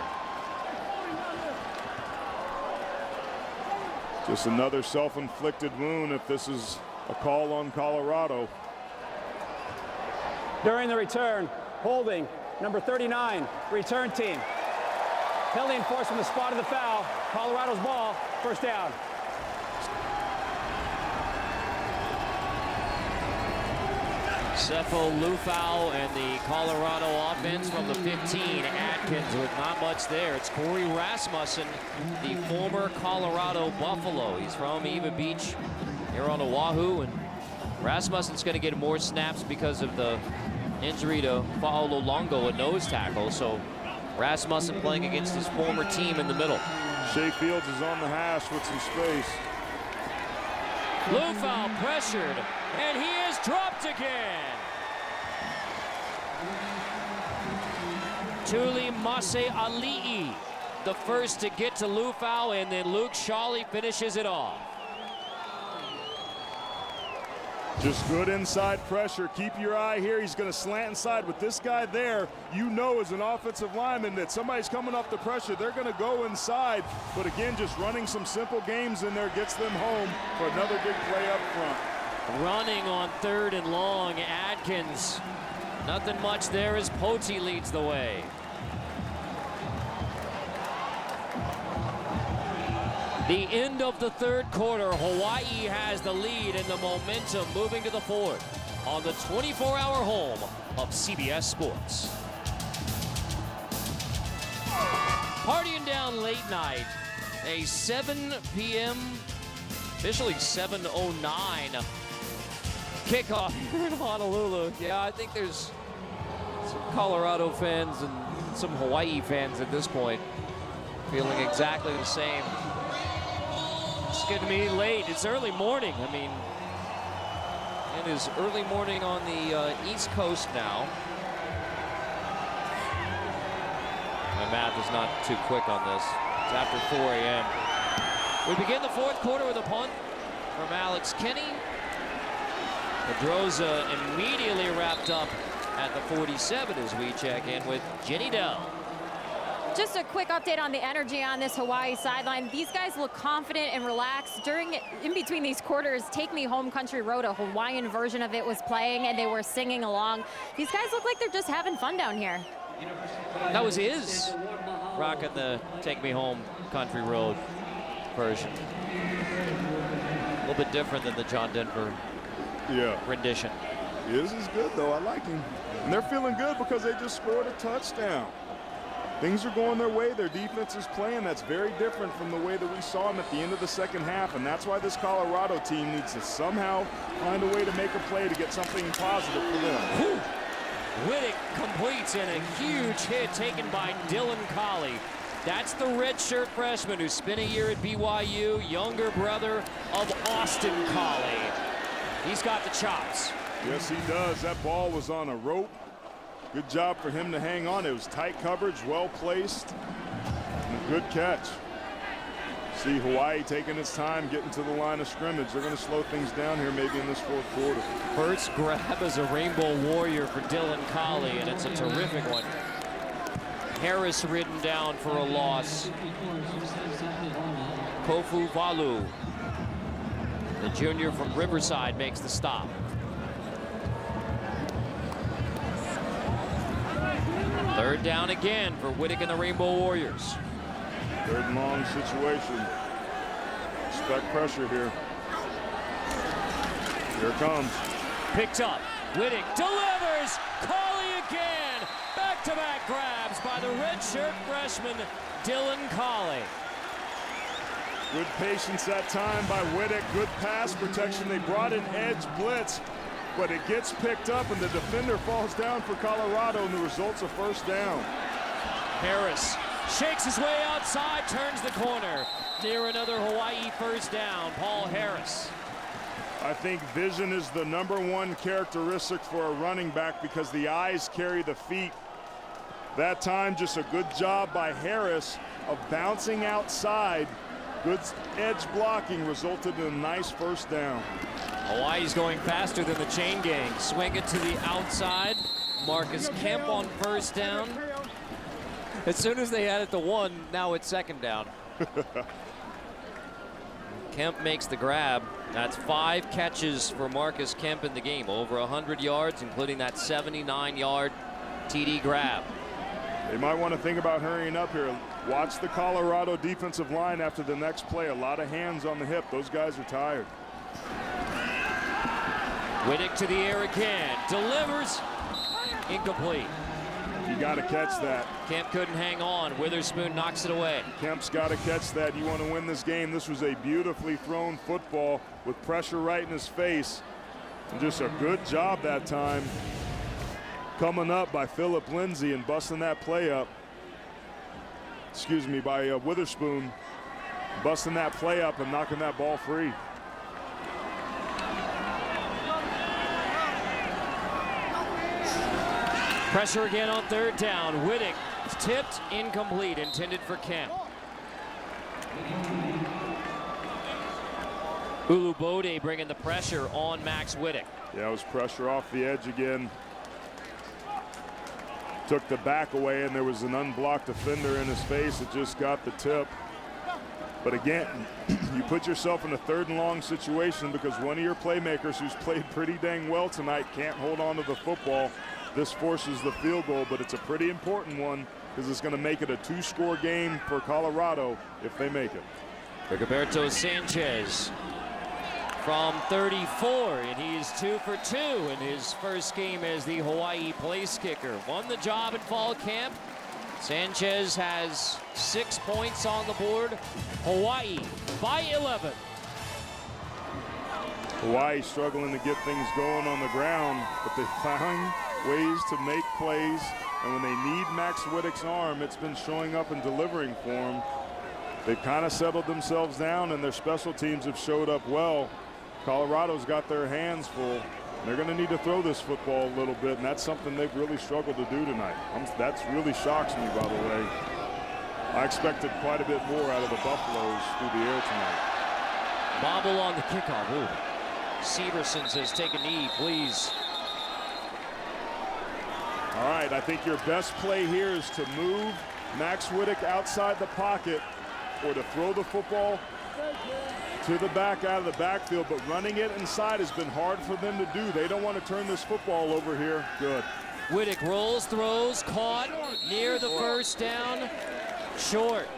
Just another self-inflicted wound if this is a call on Colorado. During the return, holding, number 39, return team. Penalty enforced from the spot of the foul. Colorado's ball, 1st down. Sefo Liufau and the Colorado offense from the 15. Atkins with not much there. It's Corey Rasmussen, the former Colorado Buffalo. He's from Eva Beach here on Oahu, and Rasmussen's going to get more snaps because of the injury to Paolo Longo, a nose tackle. So Rasmussen playing against his former team in the middle. Shea Fields is on the hash with some space. Liufau pressured, and he is dropped again. Tuli Mase Ali'i, the first to get to Liufau, and then Luke Shawley finishes it off. Just good inside pressure. Keep your eye here. He's going to slant inside. With this guy there, you know as an offensive lineman that somebody's coming off the pressure. They're going to go inside. But again, just running some simple games in there gets them home for another big play up front. Running on 3rd and long. Atkins. Nothing much there as Pote leads the way. The end of the 3rd quarter, Hawaii has the lead and the momentum moving to the 4th on the 24-hour home of CBS Sports. Partying down late night, a 7 p.m., officially 7:09 kickoff here in Honolulu. Yeah, I think there's some Colorado fans and some Hawaii fans at this point feeling exactly the same. It's going to be late. It's early morning. I mean, it is early morning on the East Coast now. My math is not too quick on this. It's after 4 a.m. We begin the 4th quarter with a punt from Alex Kinney. Pedroza immediately wrapped up at the 47 as we check in with Jenny Dell. Just a quick update on the energy on this Hawaii sideline. These guys look confident and relaxed. In between these quarters, Take Me Home Country Road, a Hawaiian version of it was playing, and they were singing along. These guys look like they're just having fun down here. That was his rocking the Take Me Home Country Road version. A little bit different than the John Denver rendition. His is good, though. I like him. And they're feeling good because they just scored a touchdown. Things are going their way. Their defense is playing. That's very different from the way that we saw them at the end of the 2nd half, and that's why this Colorado team needs to somehow find a way to make a play to get something positive for them. Wittik completes in a huge hit taken by Dylan Collie. That's the redshirt freshman who spent a year at BYU, younger brother of Austin Collie. He's got the chops. Yes, he does. That ball was on a rope. Good job for him to hang on. It was tight coverage, well placed, and a good catch. See Hawaii taking its time, getting to the line of scrimmage. They're going to slow things down here maybe in this 4th quarter. First grab as a Rainbow Warrior for Dylan Collie, and it's a terrific one. Harris ridden down for a loss. Kofu Valu, the junior from Riverside, makes the stop. Third down again for Wittik and the Rainbow Warriors. 3rd and long situation. Expect pressure here. Here it comes. Picked up. Wittik delivers. Collie again. Back-to-back grabs by the redshirt freshman Dylan Collie. Good patience that time by Wittik. Good pass protection. They brought an edge blitz, but it gets picked up and the defender falls down for Colorado, and the result's a 1st down. Harris shakes his way outside, turns the corner. Near another Hawaii 1st down, Paul Harris. I think vision is the #1 characteristic for a running back because the eyes carry the feet. That time, just a good job by Harris of bouncing outside. Good edge blocking resulted in a nice 1st down. Hawaii's going faster than the chain gang. Swing it to the outside. Marcus Kemp on 1st down. As soon as they had it to 1, now it's 2nd down. Kemp makes the grab. That's 5 catches for Marcus Kemp in the game. Over 100 yards, including that 79-yard TD grab. They might want to think about hurrying up here. Watch the Colorado defensive line after the next play. A lot of hands on the hip. Those guys are tired. Wittik to the air again. Delivers. Incomplete. You got to catch that. Kemp couldn't hang on. Witherspoon knocks it away. Kemp's got to catch that. You want to win this game. This was a beautifully thrown football with pressure right in his face. And just a good job that time coming up by Philip Lindsay and busting that play up. Excuse me, by Witherspoon busting that play up and knocking that ball free. Pressure again on third down. Wittik tipped, incomplete, intended for Kemp. Ulubode bringing the pressure on Max Wittik. Yeah, it was pressure off the edge again. Took the back away, and there was an unblocked defender in his face. It just got the tip. But again, you put yourself in a 3rd and long situation because one of your playmakers who's played pretty dang well tonight can't hold on to the football. This forces the field goal, but it's a pretty important one because it's going to make it a 2-score game for Colorado if they make it. Rigoberto Sanchez from 34, and he's 2 for 2 in his first game as the Hawaii place kicker. Won the job in fall camp. Sanchez has 6 points on the board. Hawaii by 11. Hawaii struggling to get things going on the ground, but they found ways to make plays, and when they need Max Wittik's arm, it's been showing up and delivering for them. They've kind of settled themselves down, and their special teams have showed up well. Colorado's got their hands full. They're going to need to throw this football a little bit, and that's something they've really struggled to do tonight. That really shocks me, by the way. I expected quite a bit more out of the Buffaloes through the air tonight. Bobble on the kickoff. Ooh. Severson says, take a knee, please. All right, I think your best play here is to move Max Wittik outside the pocket or to throw the football to the back out of the backfield, but running it inside has been hard for them to do. They don't want to turn this football over here. Good. Wittik rolls, throws, caught near the first down, short.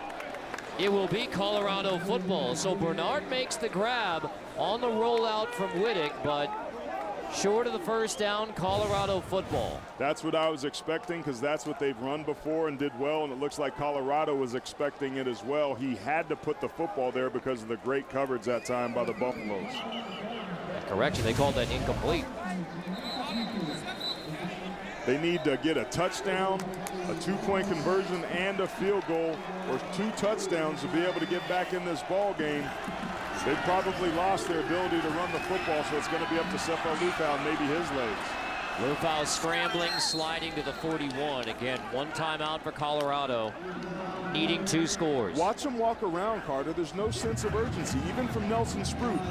It will be Colorado football. So Bernard makes the grab on the rollout from Wittik, but short of the first down, Colorado football. That's what I was expecting because that's what they've run before and did well, and it looks like Colorado was expecting it as well. He had to put the football there because of the great coverage that time by the Buffaloes. Correction, they called that incomplete. They need to get a touchdown, a 2-point conversion, and a field goal, or 2 touchdowns to be able to get back in this ball game. They've probably lost their ability to run the football, so it's going to be up to Sefo Liufau and maybe his legs. Liufau scrambling, sliding to the 41. Again, 1 timeout for Colorado, needing 2 scores. Watch them walk around, Carter. There's no sense of urgency, even from Nelson Sprout.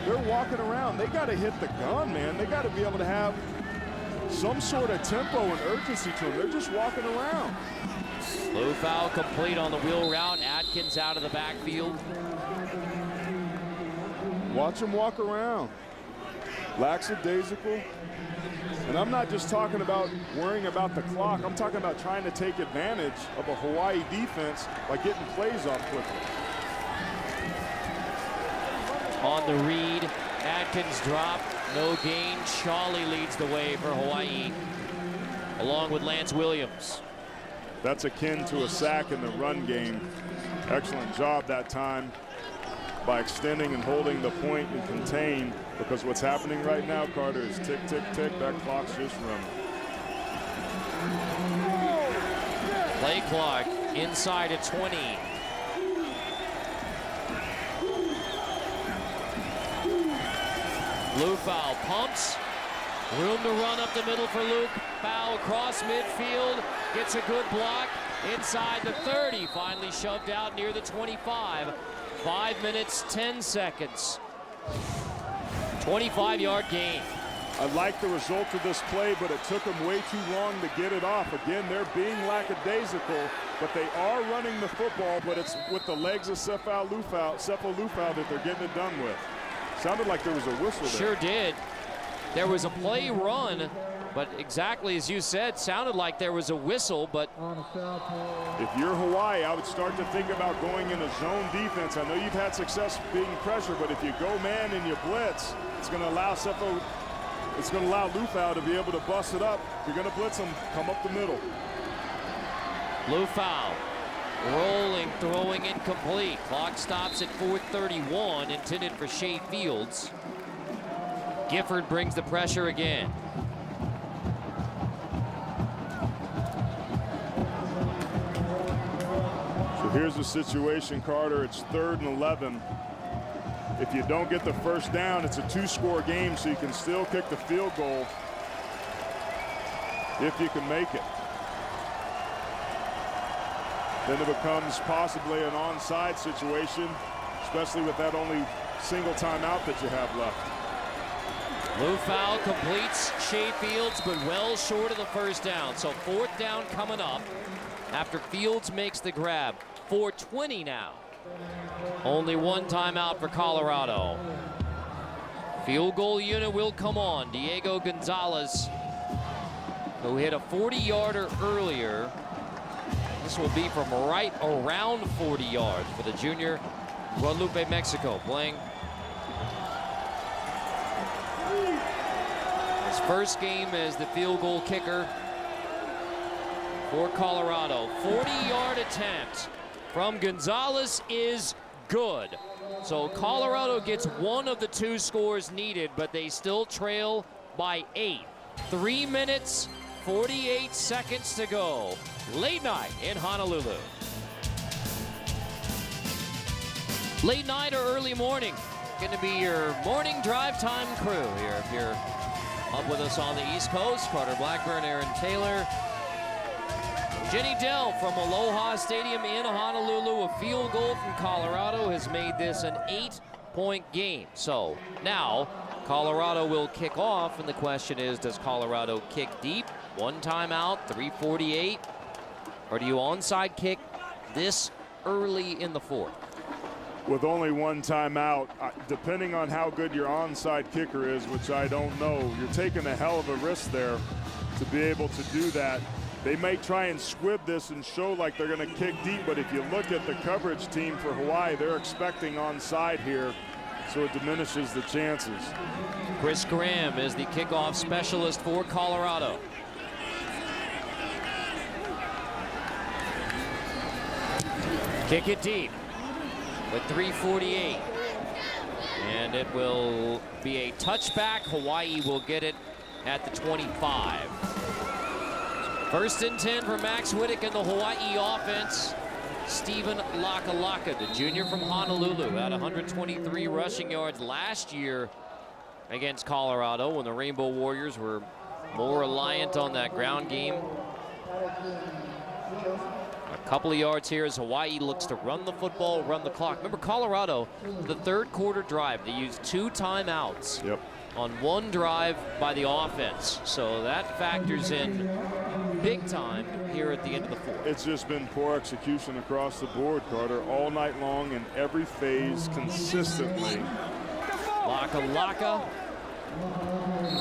They're walking around. They got to hit the gun, man. They got to be able to have some sort of tempo and urgency to them. They're just walking around. Liufau complete on the wheel route. Atkins out of the backfield. Watch them walk around. Lackadaisical. And I'm not just talking about worrying about the clock. I'm talking about trying to take advantage of a Hawaii defense by getting plays off quickly. On the read, Atkins drop, no gain. Charlie leads the way for Hawaii, along with Lance Williams. That's akin to a sack in the run game. Excellent job that time by extending and holding the point and contain, because what's happening right now, Carter, is tick, tick, tick. That clock's just running. Play clock inside at 20. Liufau pumps. Room to run up the middle for Luke. Foul across midfield. Gets a good block inside the 30. Finally shoved out near the 25. 5 minutes, 10 seconds. 25-yard gain. I like the result of this play, but it took them way too long to get it off. Again, they're being lackadaisical, but they are running the football, but it's with the legs of Sefo Liufau that they're getting it done with. Sounded like there was a whistle there. Sure did. There was a play run, but exactly as you said, sounded like there was a whistle, but if you're Hawaii, I would start to think about going in a zone defense. I know you've had success being pressure, but if you go man and you blitz, it's going to allow Liufau to be able to bust it up. If you're going to blitz him, come up the middle. Liufau rolling, throwing incomplete. Clock stops at 4:31, intended for Shea Fields. Gifford brings the pressure again. So here's the situation, Carter. It's 3rd and 11. If you don't get the first down, it's a 2-score game, so you can still kick the field goal if you can make it. Then it becomes possibly an onside situation, especially with that only single timeout that you have left. Liufau completes Shea Fields, but well short of the first down. So 4th down coming up after Fields makes the grab. 4:20 now. Only one timeout for Colorado. Field goal unit will come on. Diego Gonzalez, who hit a 40-yarder earlier. This will be from right around 40 yards for the junior. Guadalupe, Mexico, playing his first game as the field goal kicker for Colorado. 40-yard attempt from Gonzalez is good. So Colorado gets one of the 2 scores needed, but they still trail by 8. 3 minutes, 48 seconds to go. Late night in Honolulu. Late night or early morning. Going to be your morning drive time crew here. If you're up with us on the East Coast, Carter Blackburn, Aaron Taylor, Jenny Dell from Aloha Stadium in Honolulu. A field goal from Colorado has made this an 8-point game. So now Colorado will kick off, and the question is, does Colorado kick deep? 1 timeout, 3:48, or do you onside kick this early in the 4th? With only 1 timeout, depending on how good your onside kicker is, which I don't know, you're taking a hell of a risk there to be able to do that. They may try and squib this and show like they're going to kick deep, but if you look at the coverage team for Hawaii, they're expecting onside here, so it diminishes the chances. Chris Graham is the kickoff specialist for Colorado. Kick it deep with 3:48. And it will be a touchback. Hawaii will get it at the 25. 1st and 10 for Max Wittik and the Hawaii offense. Stephen Lakalaka, the junior from Honolulu, had 123 rushing yards last year against Colorado when the Rainbow Warriors were more reliant on that ground game. A couple of yards here as Hawaii looks to run the football, run the clock. Remember, Colorado, the 3rd quarter drive, they used 2 timeouts on 1 drive by the offense. So that factors in big time here at the end of the 4th. It's just been poor execution across the board, Carter, all night long in every phase consistently. Lakalaka,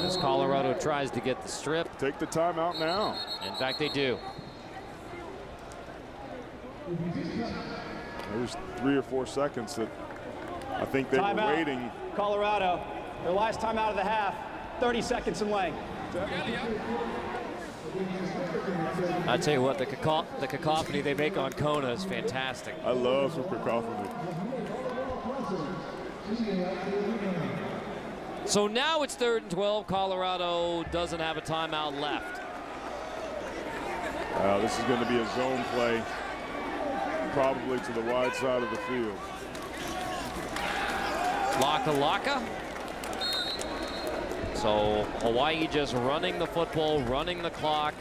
as Colorado tries to get the strip. Take the timeout now. In fact, they do. There's 3 or 4 seconds that I think they were waiting. Colorado, their last time out of the half, 30 seconds in length. I tell you what, the cacophony they make on Kona is fantastic. I love some cacophony. So now it's 3rd and 12. Colorado doesn't have a timeout left. This is going to be a zone play, probably to the wide side of the field. Lakalaka. So Hawaii just running the football, running the clock,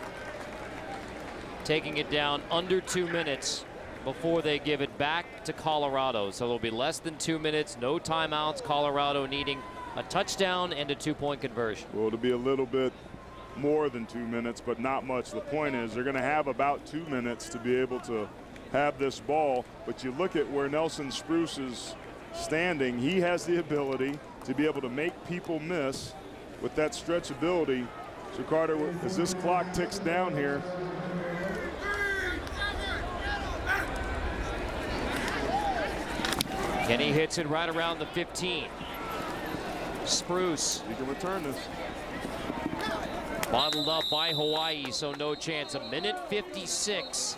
taking it down under 2 minutes before they give it back to Colorado. So it'll be less than 2 minutes, no timeouts. Colorado needing a touchdown and a 2-point conversion. Well, it'll be a little bit more than 2 minutes, but not much. The point is they're going to have about 2 minutes to be able to have this ball. But you look at where Nelson Spruce is standing, he has the ability to be able to make people miss with that stretchability. So Carter, as this clock ticks down here, Kenny hits it right around the 15. Spruce. you can return this. Bottled up by Hawaii, so no chance. 1:56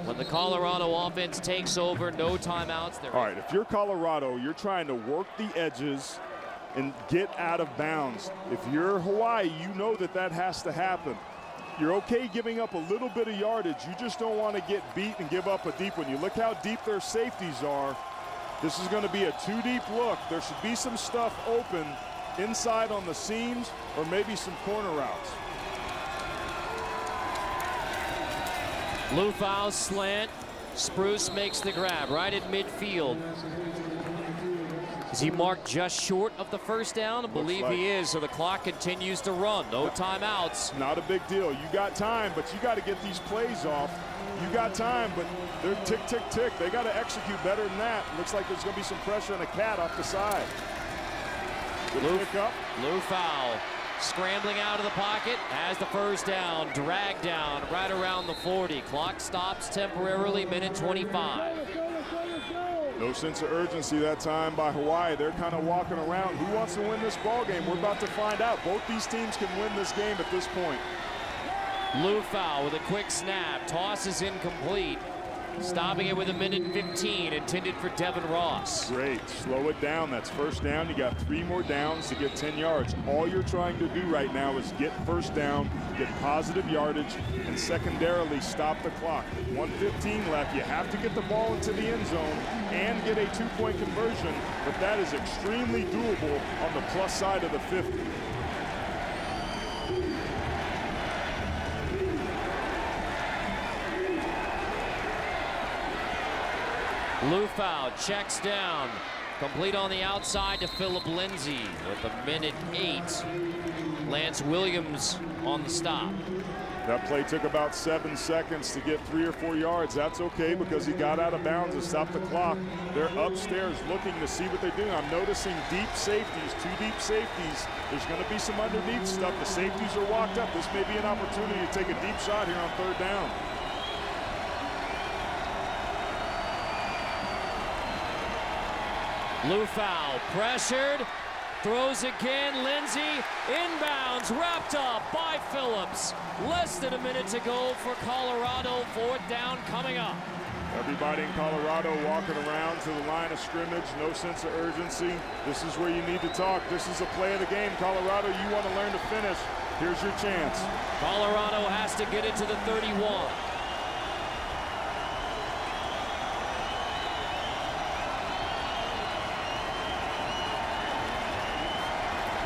when the Colorado offense takes over. No timeouts. All right, if you're Colorado, you're trying to work the edges and get out of bounds. If you're Hawaii, you know that that has to happen. You're okay giving up a little bit of yardage. You just don't want to get beat and give up a deep one. You look how deep their safeties are. This is going to be a too deep look. There should be some stuff open inside on the seams or maybe some corner routes. Liufau slant. Spruce makes the grab right at midfield. Is he marked just short of the first down? I believe like he is, so the clock continues to run. No timeouts. Not a big deal. You got time, but you got to get these plays off. You got time, but they're tick, tick, tick. They got to execute better than that. Looks like there's going to be some pressure on a cat off the side. Liufau scrambling out of the pocket, has the first down, dragged down right around the 40. Clock stops temporarily, minute 25. No sense of urgency that time by Hawaii. They're kind of walking around. Who wants to win this ball game? We're about to find out. Both these teams can win this game at this point. Liufau with a quick snap, tosses incomplete. Stopping it with 1:15, intended for Devin Ross. Great, slow it down. That's first down. You got 3 more downs to get 10 yards. All you're trying to do right now is get first down, get positive yardage, and secondarily stop the clock. 1:15 left. You have to get the ball into the end zone and get a 2-point conversion, but that is extremely doable on the plus side of the 50. Liufau checks down, complete on the outside to Philip Lindsay with 1:08. Lance Williams on the stop. That play took about 7 seconds to get 3 or 4 yards. That's okay because he got out of bounds and stopped the clock. They're upstairs looking to see what they're doing. I'm noticing deep safeties, 2 deep safeties. There's going to be some underneath stuff. The safeties are walked up. This may be an opportunity to take a deep shot here on 3rd down. Liufau pressured, throws again. Lindsay inbounds, wrapped up by Phillips. Less than a minute to go for Colorado. 4th down coming up. Everybody in Colorado walking around to the line of scrimmage. No sense of urgency. This is where you need to talk. This is a play of the game. Colorado, you want to learn to finish. Here's your chance. Colorado has to get it to the 31.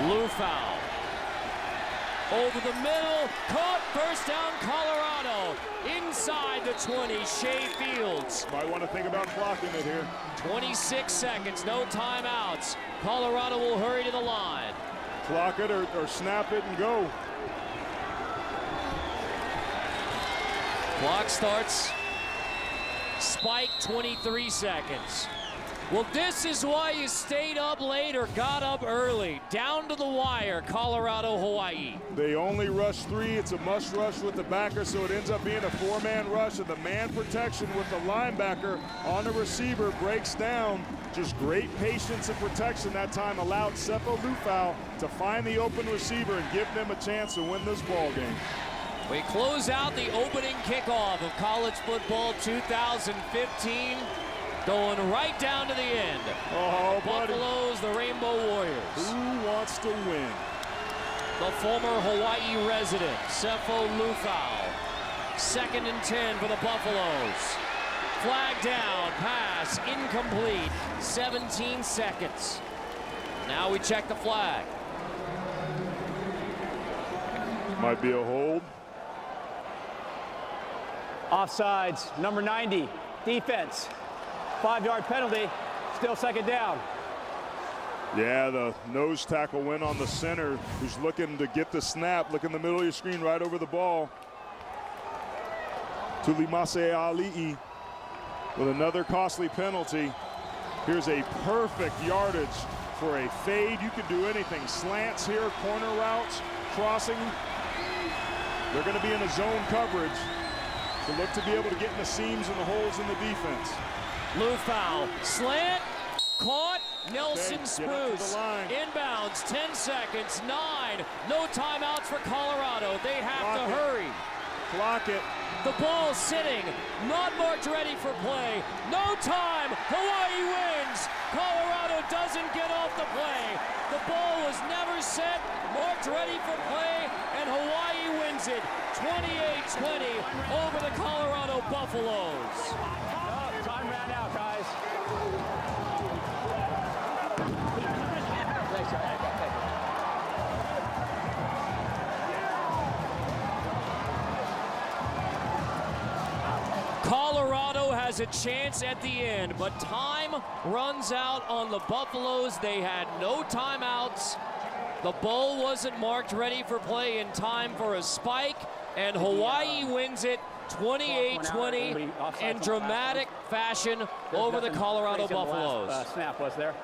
Liufau over the middle, caught, first down Colorado, inside the 20, Shea Fields. Might want to think about clocking it here. 26 seconds, no timeouts. Colorado will hurry to the line. Clock it or snap it and go. Clock starts, spike 23 seconds. Well, this is why you stayed up late or got up early. Down to the wire, Colorado, Hawaii. They only rush 3. It's a must rush with the backer, so it ends up being a 4-man rush, and the man protection with the linebacker on the receiver breaks down. Just great patience and protection that time allowed Sefo Liufau to find the open receiver and give them a chance to win this ball game. We close out the opening kickoff of college football 2015. Going right down to the end. Oh, buddy. Buffaloes, the Rainbow Warriors. Who wants to win? The former Hawaii resident, Sefo Liufau. 2nd and 10 for the Buffaloes. Flag down, pass, incomplete. 17 seconds. Now we check the flag. Might be a hold. Offsides, number 90, defense. 5-yard penalty, still 2nd down. Yeah, the nose tackle went on the center, who's looking to get the snap. Look in the middle of your screen, right over the ball. Tulimase Ali'i with another costly penalty. Here's a perfect yardage for a fade. You can do anything. Slants here, corner routes, crossing. They're going to be in a zone coverage. So look to be able to get in the seams and the holes in the defense. Liufau, slant, caught, Nelson Okay, Spruce, inbounds, 10 seconds, 9, no timeouts for Colorado. They have to hurry. Clock it. The ball sitting, not marked ready for play. No time, Hawaii wins. Colorado doesn't get off the play. The ball was never set, marked ready for play, and Hawaii wins it 28-20 over the Colorado Buffaloes. Time ran out, guys. Colorado has a chance at the end, but time runs out on the Buffaloes. They had no timeouts. The ball wasn't marked ready for play in time for a spike, and Hawaii wins it 28-20 in dramatic fashion over the Colorado Buffaloes. Snap was there.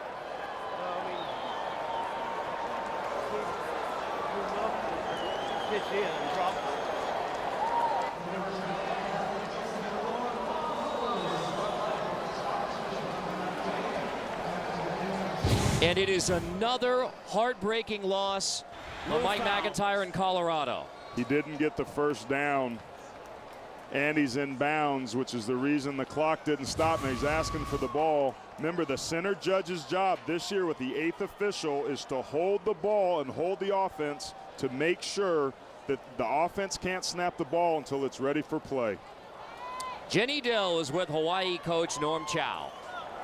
And it is another heartbreaking loss for Mike McIntyre in Colorado. He didn't get the first down, and he's in bounds, which is the reason the clock didn't stop him. He's asking for the ball. Remember, the center judge's job this year with the 8th official is to hold the ball and hold the offense to make sure that the offense can't snap the ball until it's ready for play. Jenny Dill is with Hawaii coach Norm Chow.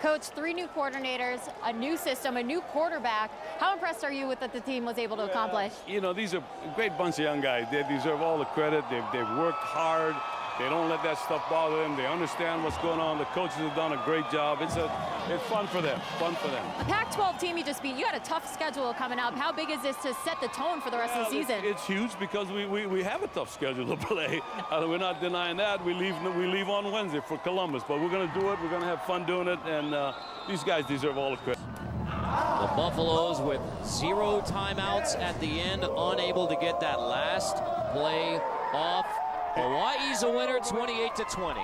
Coach, 3 new coordinators, a new system, a new quarterback. How impressed are you with what the team was able to accomplish? You know, these are a great bunch of young guys. They deserve all the credit. They've worked hard. They don't let that stuff bother them. They understand what's going on. The coaches have done a great job. It's fun for them. Fun for them. A Pac-12 team you just beat. You got a tough schedule coming up. How big is this to set the tone for the rest of the season? It's huge because we have a tough schedule to play. We're not denying that. We leave on Wednesday for Columbus, but we're going to do it. We're going to have fun doing it, and these guys deserve all the credit. The Buffaloes with 0 timeouts at the end, unable to get that last play off. Hawaii's a winner, 28-20.